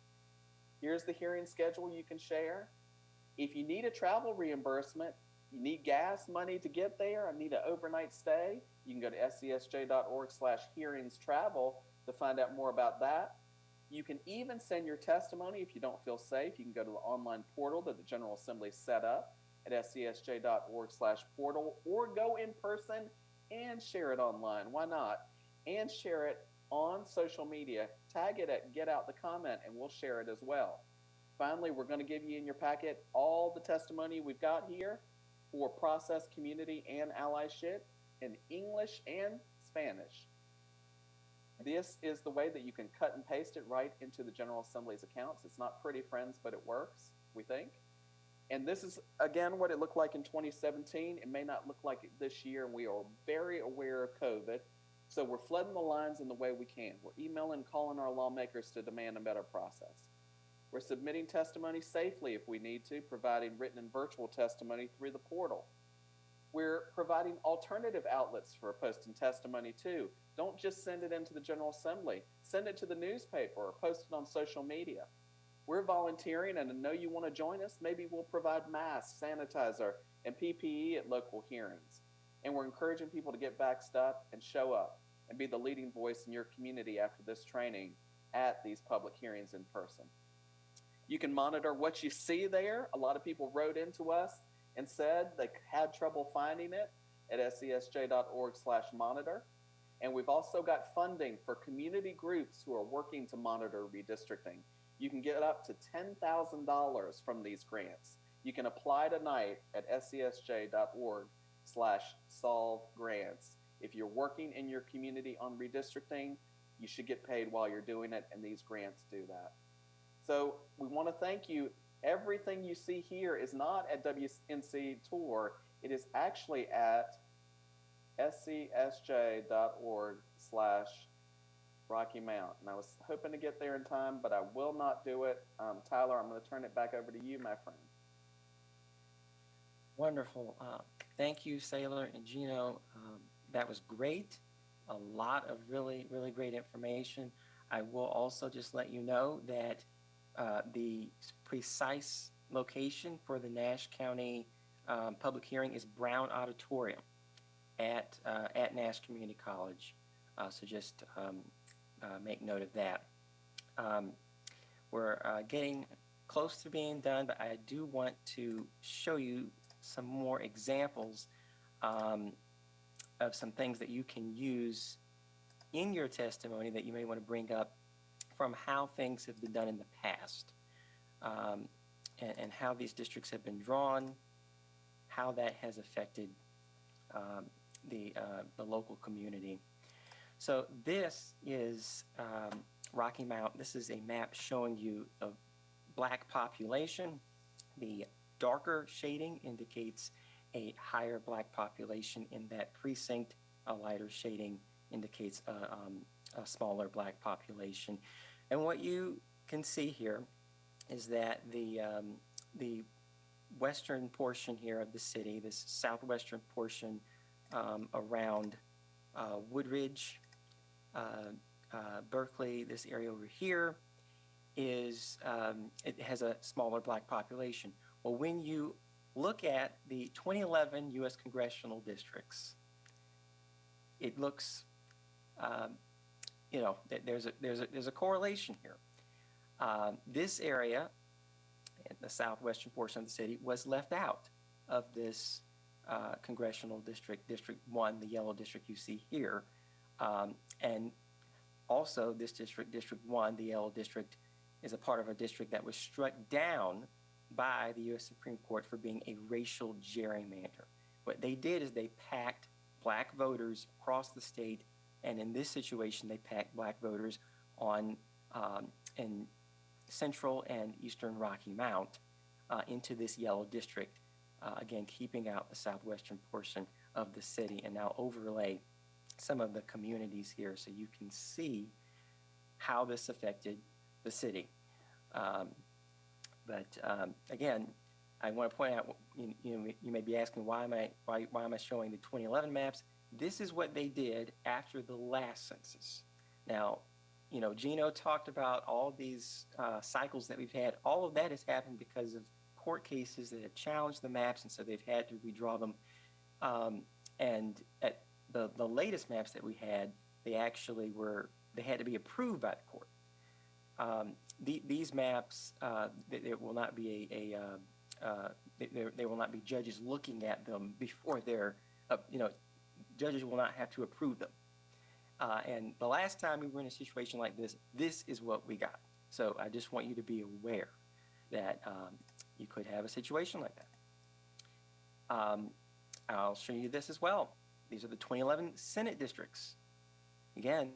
Here's the hearing schedule you can share. If you need a travel reimbursement, you need gas money to get there, I need an overnight stay, you can go to scsj.org/hearingstravel to find out more about that. You can even send your testimony if you don't feel safe. You can go to the online portal that the General Assembly set up at scsj.org/portal, or go in person and share it online. Why not? And share it on social media. Tag it at Get Out the Comment, and we'll share it as well. Finally, we're going to give you in your packet all the testimony we've got here for process, community, and allyship in English and Spanish. This is the way that you can cut and paste it right into the General Assembly's accounts. It's not pretty, friends, but it works, we think. And this is, again, what it looked like in 2017. It may not look like it this year, and we are very aware of COVID. So we're flooding the lines in the way we can. We're emailing, calling our lawmakers to demand a better process. We're submitting testimony safely if we need to, providing written and virtual testimony through the portal. We're providing alternative outlets for posting testimony too. Don't just send it into the General Assembly. Send it to the newspaper or post it on social media. We're volunteering, and I know you want to join us. Maybe we'll provide masks, sanitizer, and PPE at local hearings. And we're encouraging people to get vaxxed up and show up and be the leading voice in your community after this training at these public hearings in person. You can monitor what you see there. A lot of people wrote into us and said they had trouble finding it at scsj.org/monitor. And we've also got funding for community groups who are working to monitor redistricting. You can get up to $10,000 from these grants. You can apply tonight at scsj.org/solve-grants. If you're working in your community on redistricting, you should get paid while you're doing it, and these grants do that. So we want to thank you. Everything you see here is not at WNC Tour. It is actually at scsj.org/Rocky Mount. And I was hoping to get there in time, but I will not do it. Tyler, I'm going to turn it back over to you, my friend. Wonderful. Thank you, Sailor and Gino. That was great. A lot of really, really great information. I will also just let you know that the precise location for the Nash County public hearing is Brown Auditorium at Nash Community College. So just make note of that. We're getting close to being done, but I do want to show you some more examples of some things that you can use in your testimony that you may want to bring up from how things have been done in the past, and how these districts have been drawn, how that has affected the local community. So this is Rocky Mount. This is a map showing you a black population. The darker shading indicates a higher black population in that precinct. A lighter shading indicates a smaller black population. And what you can see here is that the western portion here of the city, this southwestern portion around Woodridge, Berkeley, this area over here is it has a smaller black population. Well, when you look at the 2011 U.S. congressional districts, it looks, there's a correlation here. This area, in the southwestern portion of the city, was left out of this congressional district, District 1, the yellow district you see here. And also this district, District 1, the yellow district, is a part of a district that was struck down by the U.S. Supreme Court for being a racial gerrymander. What they did is they packed black voters across the state And in this situation, they packed black voters on in central and eastern Rocky Mount into this yellow district, again, keeping out the southwestern portion of the city. And now overlay some of the communities here so you can see how this affected the city. Again, I want to point out, you may be asking, why am I showing the 2011 maps? This is what they did after the last census. Now, Gino talked about all these cycles that we've had. All of that has happened because of court cases that have challenged the maps, and so they've had to redraw them. And at the latest maps that we had, they had to be approved by the court. These maps, there will not be there will not be judges looking at them before they're, judges will not have to approve them. And the last time we were in a situation like this, this is what we got. So I just want you to be aware that you could have a situation like that. I'll show you this as well. These are the 2011 Senate districts. Again,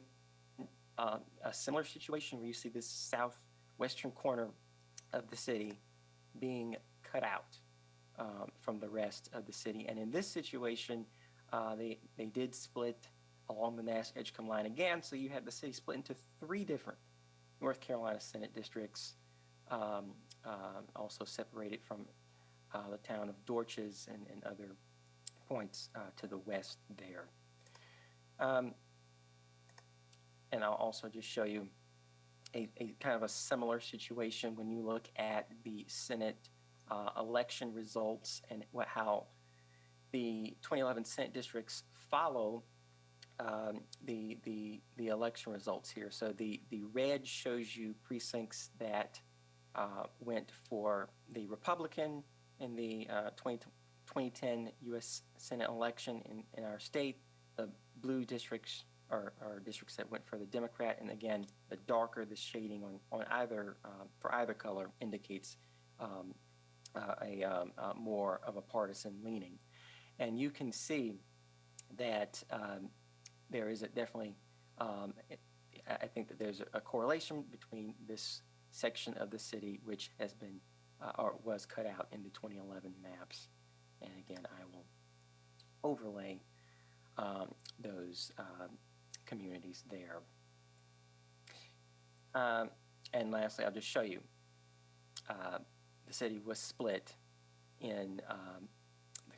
a similar situation where you see this southwestern corner of the city being cut out from the rest of the city. And in this situation, they did split along the Nash Edgecombe line again, so you had the city split into 3 different North Carolina Senate districts, also separated from the town of Dorches and other points to the west there. And I'll also just show you a kind of a similar situation when you look at the Senate election results and how the 2011 Senate districts follow the election results here. So the red shows you precincts that went for the Republican in the 2010 U.S. Senate election in our state. The blue districts are districts that went for the Democrat, and again, the darker the shading on either for either color indicates more of a partisan leaning. And you can see that there is definitely, I think that there's a correlation between this section of the city which has been or was cut out in the 2011 maps. And again, I will overlay those communities there. And lastly, I'll just show you the city was split in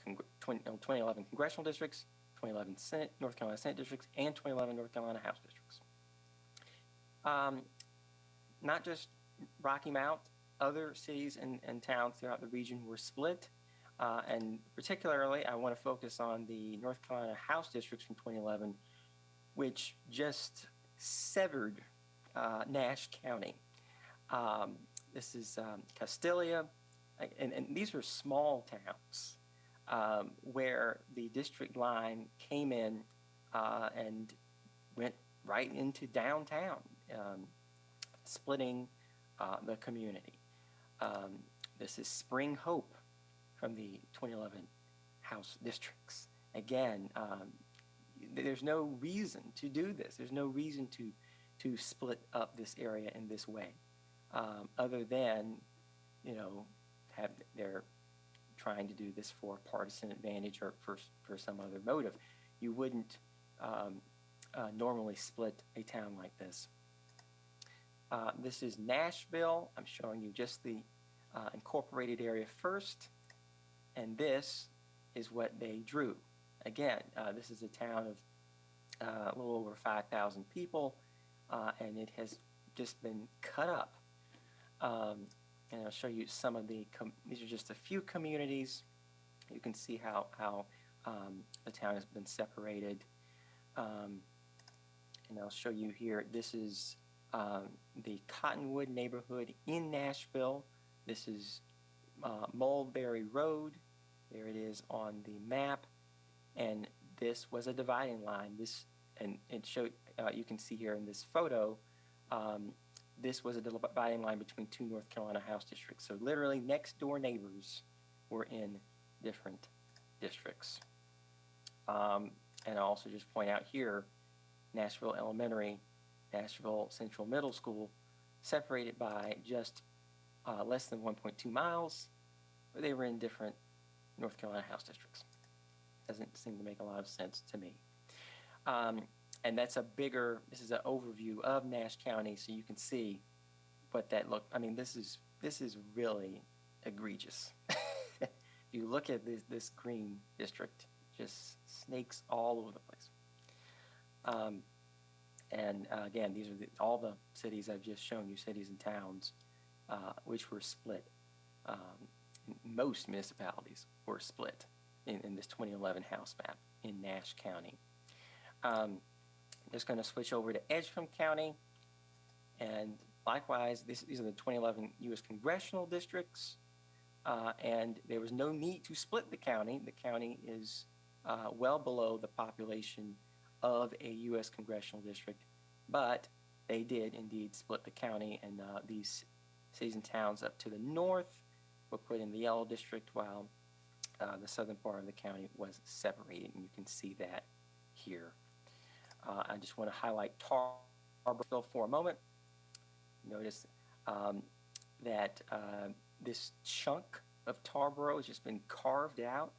the 2011 congressional districts, 2011 Senate, North Carolina Senate districts, and 2011 North Carolina House districts. Not just Rocky Mount, other cities and towns throughout the region were split. And particularly, I want to focus on the North Carolina House districts from 2011, which just severed Nash County. This is Castelia, and these are small towns where the district line came in and went right into downtown, splitting the community. This is Spring Hope from the 2011 House districts. Again, there's no reason to do this. There's no reason to split up this area in this way, other than, they're trying to do this for partisan advantage or for some other motive. You wouldn't normally split a town like this. This is Nashville. I'm showing you just the incorporated area first, and this is what they drew. Again, this is a town of a little over 5,000 people, and it has just been cut up. And I'll show you some of these are just a few communities. You can see how the town has been separated. And I'll show you here, this is the Cottonwood neighborhood in Nashville. This is Mulberry Road. There it is on the map. And this was a dividing line. And it showed, you can see here in this photo, this was a dividing line between 2 North Carolina House districts. So literally next door neighbors were in different districts. And I'll also just point out here, Nashville Elementary, Nashville Central Middle School, separated by just less than 1.2 miles, but they were in different North Carolina House districts. Doesn't seem to make a lot of sense to me. And that's this is an overview of Nash County, so you can see what that looked. I mean, this is really egregious. If you look at this green district, just snakes all over the place. And again, these are all the cities I've just shown you, cities and towns, which were split. Most municipalities were split in this 2011 House map in Nash County. I'm just going to switch over to Edgecombe County, and likewise, these are the 2011 U.S. congressional districts, and there was no need to split the county. The county is well below the population of a U.S. congressional district, but they did indeed split the county, and these cities and towns up to the north were put in the yellow district, while the southern part of the county was separated, and you can see that here. I just want to highlight Tarboro for a moment. Notice that this chunk of Tarboro has just been carved out.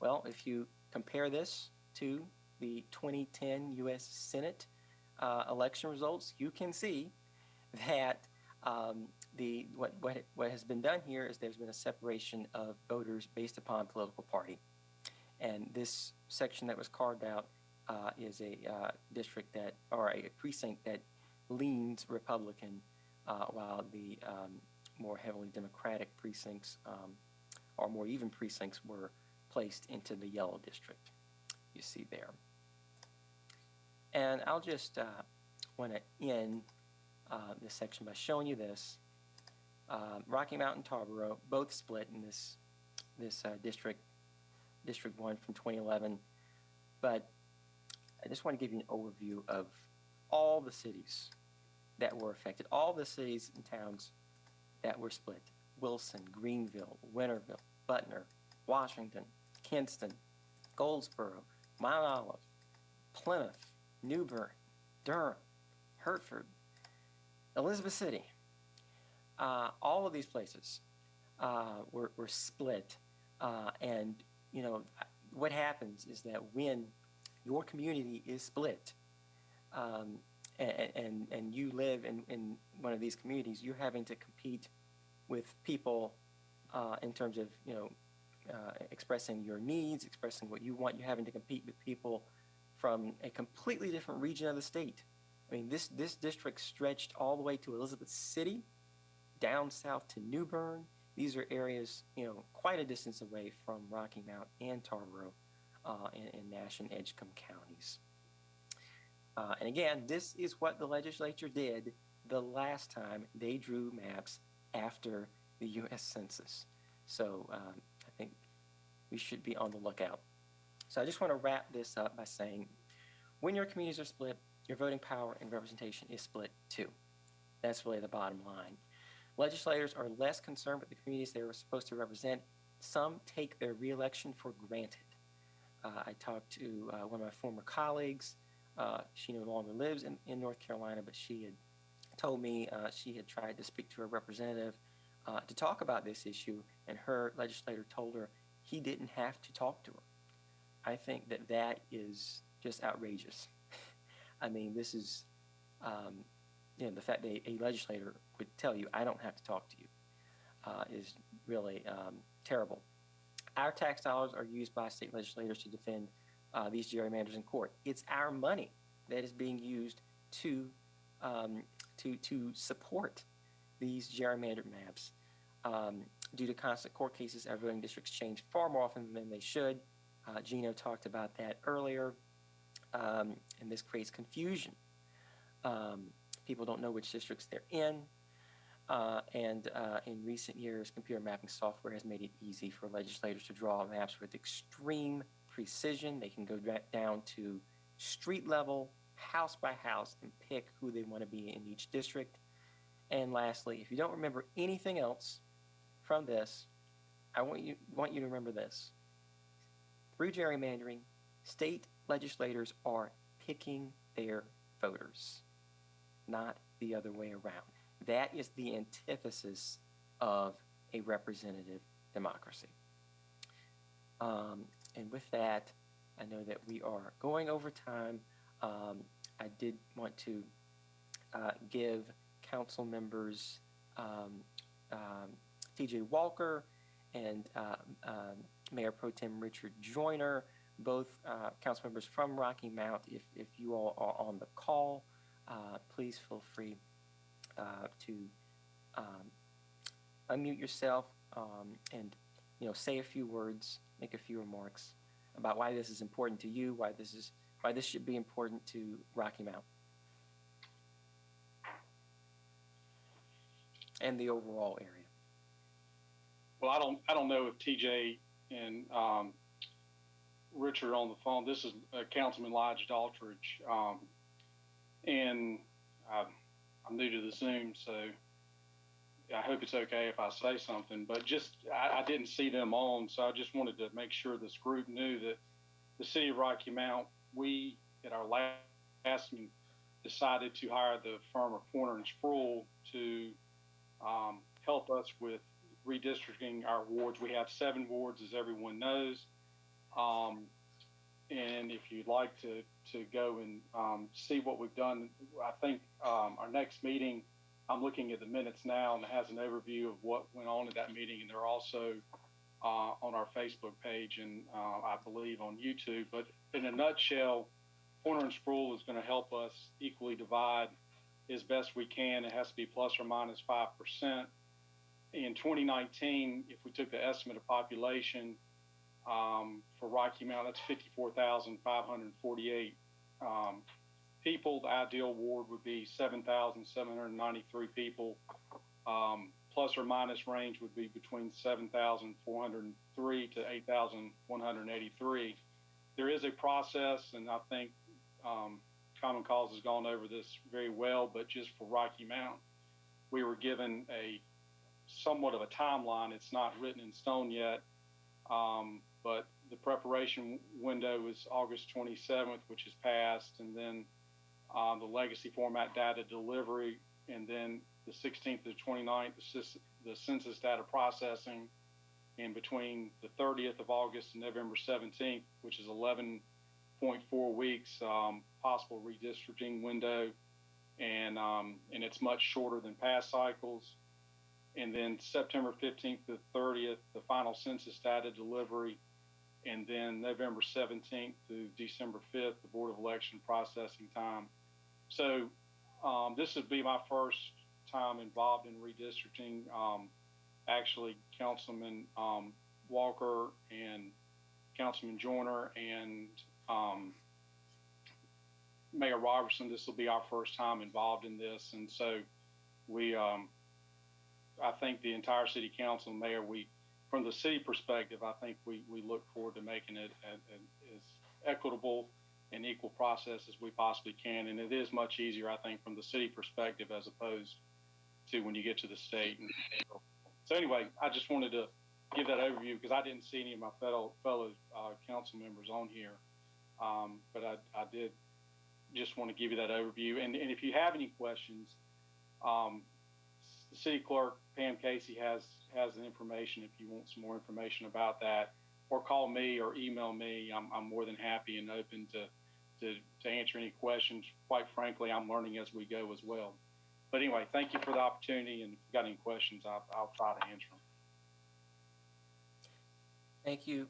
Well, if you compare this to the 2010 U.S. Senate election results, you can see that what has been done here is there's been a separation of voters based upon political party. And this section that was carved out is a district or a precinct that leans Republican, while the more heavily Democratic precincts or more even precincts were placed into the yellow district. You see there. And I'll just want to end this section by showing you this. Rocky Mountain, Tarboro, both split in this District 1 from 2011. But I just want to give you an overview of all the cities that were affected, all the cities and towns that were split. Wilson, Greenville, Winterville, Butner, Washington, Kinston, Goldsboro, Mount Olive, Plymouth, Newbern, Durham, Hertford, Elizabeth City. All of these places were split. And, you know, what happens is that when your community is split, and you live in one of these communities, you're having to compete with people in terms of, you know, expressing your needs, expressing what you want. You're having to compete with people from a completely different region of the state. I mean, this district stretched all the way to Elizabeth City, down south to Newbern. These are areas, you know, quite a distance away from Rocky Mount and Tarboro in Nash and Edgecombe counties. And again, this is what the legislature did the last time they drew maps after the U.S. Census. So I think we should be on the lookout. So I just want to wrap this up by saying, when your communities are split, your voting power and representation is split too. That's really the bottom line. Legislators are less concerned with the communities they were supposed to represent. Some take their reelection for granted. I talked to one of my former colleagues. She no longer lives in North Carolina, but she had told me she had tried to speak to her representative to talk about this issue, and her legislator told her he didn't have to talk to her. I think that is just outrageous. I mean, this is, you know, the fact that a legislator would tell you, I don't have to talk to you, is really terrible. Our tax dollars are used by state legislators to defend these gerrymanders in court. It's our money that is being used to support these gerrymandered maps. Due to constant court cases, our voting districts change far more often than they should. Gino talked about that earlier, and this creates confusion. People don't know which districts they're in, and in recent years, computer mapping software has made it easy for legislators to draw maps with extreme precision. They can go down to street level, house by house, and pick who they want to be in each district. And lastly, if you don't remember anything else from this, I want you to remember this. Through gerrymandering, state legislators are picking their voters, not the other way around. That is the antithesis of a representative democracy. And with that, I know that we are going over time. I did want to give council members TJ Walker and Mayor Pro Tem Richard Joyner, both council members from Rocky Mount. If you all are on the call, please feel free to unmute yourself and say a few words, make a few remarks about why this is important to you, why this should be important to Rocky Mount and the overall area. Well, I don't know if TJ and Richard are on the phone. This is Councilman Lodge Daltridge, and I'm new to the Zoom, so I hope it's okay if I say something. But I didn't see them on, so I just wanted to make sure this group knew that the City of Rocky Mount, we at our last meeting decided to hire the firm of Pointer and Sproul to help us with redistricting our wards. We have 7 wards, as everyone knows. And if you'd like to go and see what we've done, I think our next meeting, I'm looking at the minutes now, and it has an overview of what went on at that meeting. And they're also on our Facebook page and I believe on YouTube. But in a nutshell, Pointer and Sproul is going to help us equally divide as best we can. It has to be plus or minus 5%. In 2019, if we took the estimate of population for Rocky Mount, that's 54,548 people. The ideal ward would be 7,793 people. Plus or minus range would be between 7,403 to 8,183. There is a process, and I think Common Cause has gone over this very well, but just for Rocky Mount, we were given a somewhat of a timeline. It's not written in stone yet, but the preparation window is August 27th, which is passed, and then the legacy format data delivery, and then the 16th to the 29th, the census data processing, and between the 30th of August and November 17th, which is 11.4 weeks, possible redistricting window, and it's much shorter than past cycles. And then September 15th to 30th, the final census data delivery, and then November 17th to December 5th, the Board of Election processing time. So this would be my first time involved in redistricting. Actually, Councilman Walker and Councilman Joyner and Mayor Robertson, this will be our first time involved in this. And so we, I think the entire city council and mayor, from the city perspective, I think we look forward to making it as equitable and equal process as we possibly can. And it is much easier, I think, from the city perspective as opposed to when you get to the state. And so anyway, I just wanted to give that overview because I didn't see any of my fellow council members on here. But I did just want to give you that overview. And if you have any questions, the city clerk, Pam Casey, has the information if you want some more information about that, or call me or email me. I'm more than happy and open to answer any questions. Quite frankly, I'm learning as we go as well. But anyway, thank you for the opportunity, and if you've got any questions, I'll try to answer them. Thank you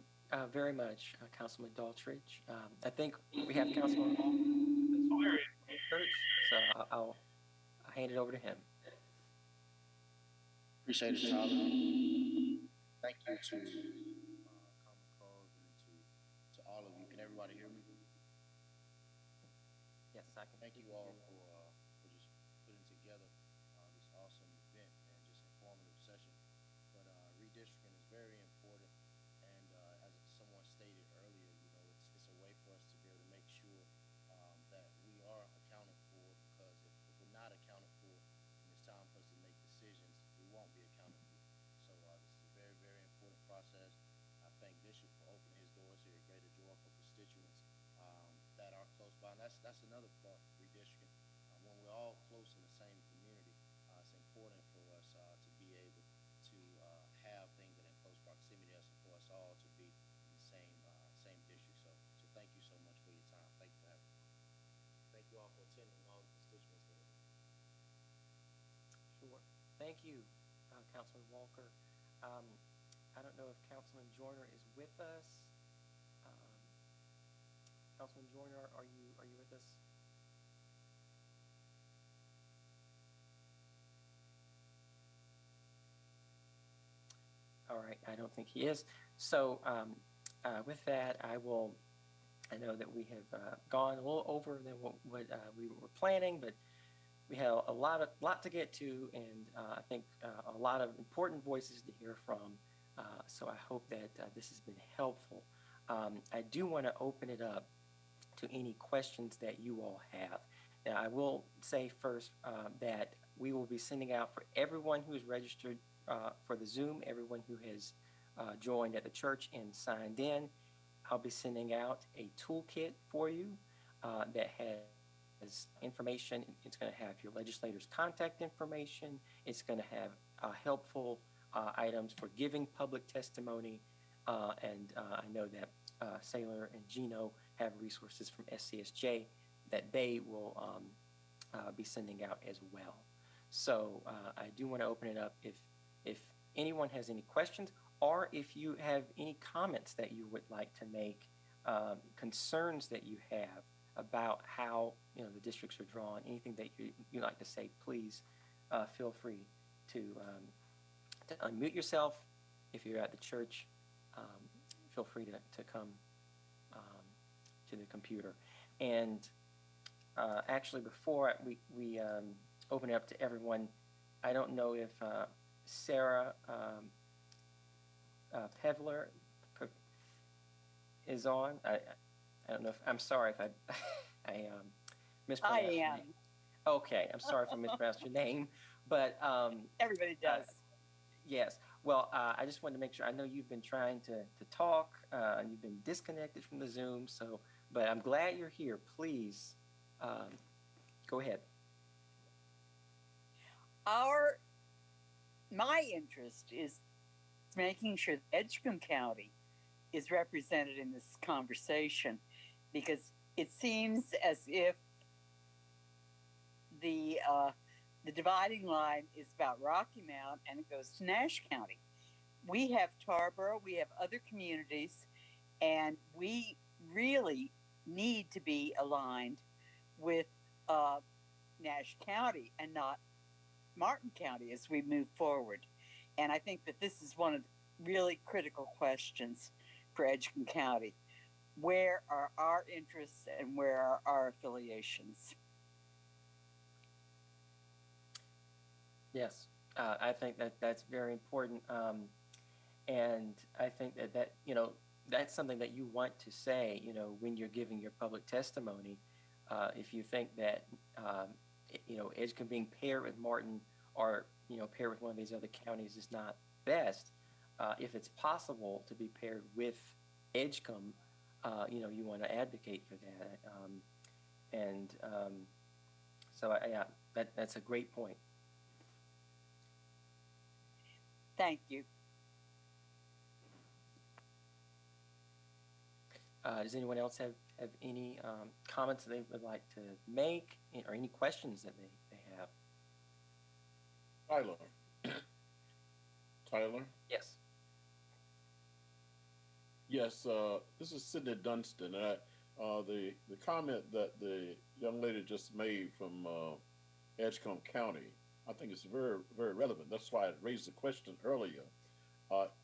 very much, Councilman Daltridge. I think we have Councilman Church, so I'll hand it over to him. Appreciate it, Tyler. Thank you to Common Cause and to all of you. Can everybody hear me? Yes, I can. Thank you all for just putting together this awesome event and just informative session. But redistricting is very important, and as someone stated earlier, it's a way for us to be able to make sure that we are accounted for, because if we're not accounted for and it's time for us to make decisions, we won't be accounted for. So this is a very, very important process. Thank you, Councilman Walker. I don't know if Councilman Joyner is with us. Councilman Joyner, are you with us? All right, I don't think he is. So with that, I know that we have gone a little over than what we were planning, but we have a lot to get to, and I think a lot of important voices to hear from. So I hope that this has been helpful. I do want to open it up to any questions that you all have. Now, I will say first that we will be sending out for everyone who is registered for the Zoom, everyone who has joined at the church and signed in. I'll be sending out a toolkit for you that has information. It's going to have your legislator's contact information. It's going to have helpful items for giving public testimony. And I know that Sailor and Gino have resources from SCSJ that they will be sending out as well. So I do want to open it up if anyone has any questions, or if you have any comments that you would like to make, concerns that you have about how the districts are drawn, anything that you like to say, please feel free to unmute yourself. If you're at the church, feel free to come to the computer. And actually, before we open it up to everyone, I don't know if Sarah Pevler is on. I don't know if, I'm sorry if I mispronounced your I am. name. Okay, I'm sorry if I mispronounced your name, but Everybody does. yes. Well, I just wanted to make sure. I know you've been trying to talk, and you've been disconnected from the Zoom. So, but I'm glad you're here. Please, go ahead. My interest is making sure that Edgecombe County is represented in this conversation, because it seems as if the dividing line is about Rocky Mount and it goes to Nash County. We have Tarboro, we have other communities, and we really need to be aligned with Nash County and not Martin County as we move forward. And I think that this is one of the really critical questions for Edgecombe County. Where are our interests and where are our affiliations? Yes, I think that's very important, and I think that that's something that you want to say when you're giving your public testimony. If you think that Edgecombe being paired with Martin or paired with one of these other counties is not best, if it's possible to be paired with Edgecombe, you want to advocate for that, and so that's a great point. Thank you. Does anyone else have any comments that they would like to make, or any questions that they have? Tyler? Yes. Yes, this is Sidney Dunstan. The comment that the young lady just made from Edgecombe County, I think it's very, very relevant. That's why I raised the question earlier.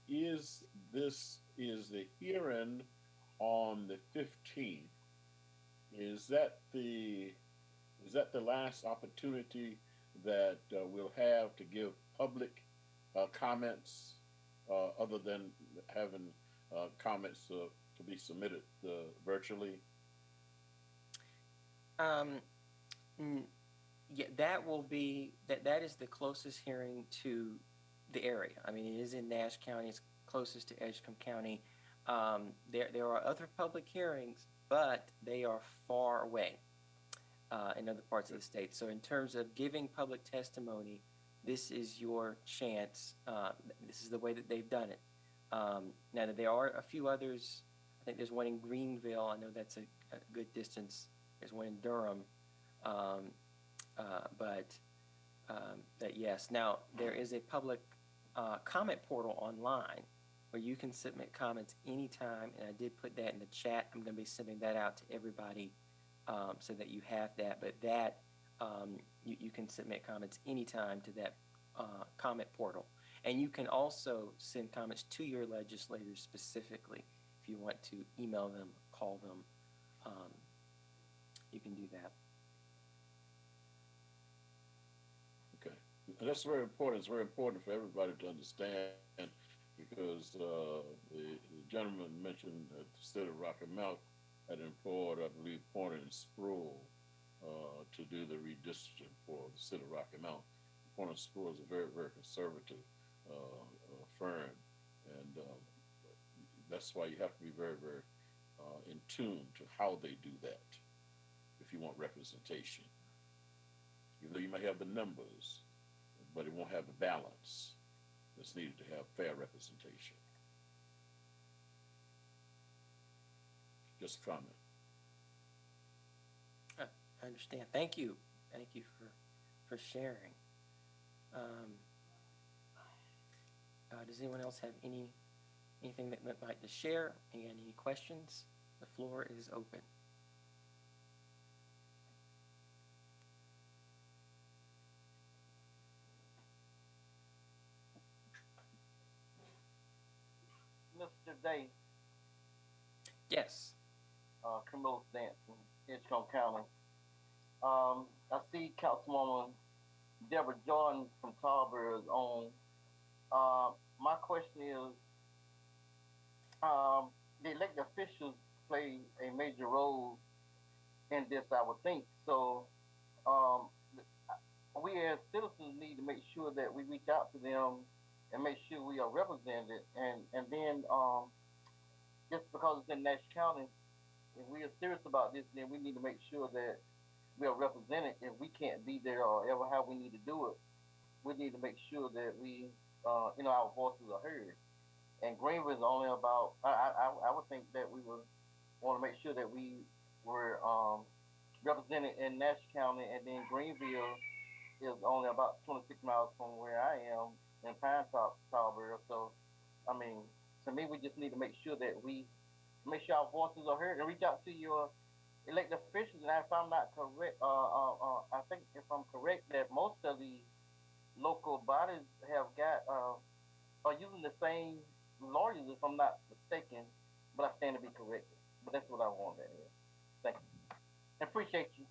Is the hearing on the 15th? Is that the last opportunity that we'll have to give public comments, other than having comments to be submitted virtually? Yeah, that will be that is the closest hearing to the area. I mean, it is in Nash County. It's closest to Edgecombe County. There are other public hearings, but they are far away in other parts of the state. So in terms of giving public testimony, this is your chance. This is the way that they've done it. Now, there are a few others. I think there's one in Greenville. I know that's a good distance. There's one in Durham. But that yes. Now, there is a public comment portal online where you can submit comments anytime, and I did put that in the chat. I'm going to be sending that out to everybody so that you have that. But that you can submit comments anytime to that comment portal. And you can also send comments to your legislators specifically if you want to email them, call them. You can do that. Okay, and that's very important. It's very important for everybody to understand because the gentleman mentioned that the state of Rocky Mount had employed, I believe, Pointer and Sproul to do the redistricting for the city of Rocky Mount. Pointer and Sproul is a very, very conservative firm, and that's why you have to be very, very in tune to how they do that if you want representation. You know, you may have the numbers, but it won't have the balance that's needed to have fair representation. Just a comment. I understand. Thank you. Thank you for sharing. Does anyone else have anything that they'd like to share? Again, any questions? The floor is open. Mr. Day, Yes. criminal stance in Edgecombe County. I see Councilwoman Deborah Jordan from Tarboro is on. My question is, the elected officials play a major role in this, I would think. So, we as citizens need to make sure that we reach out to them and make sure we are represented. And then, just because it's in Nash County, if we are serious about this, then we need to make sure that we are represented. If we can't be there or ever how we need to do it, we need to make sure that we, our voices are heard. And Greenville is only about, I would think that we would want to make sure that we were represented in Nash County, and then Greenville is only about 26 miles from where I am in Pine Top, Tarboro. So, I mean, to me, we just need to make sure that we make sure our voices are heard and reach out to your elected officials. And if I'm not correct, I think if I'm correct, that most of the local bodies have got are using the same lawyers, if I'm not mistaken. But I stand to be corrected. But that's what I wanted to hear. Thank you. I appreciate you.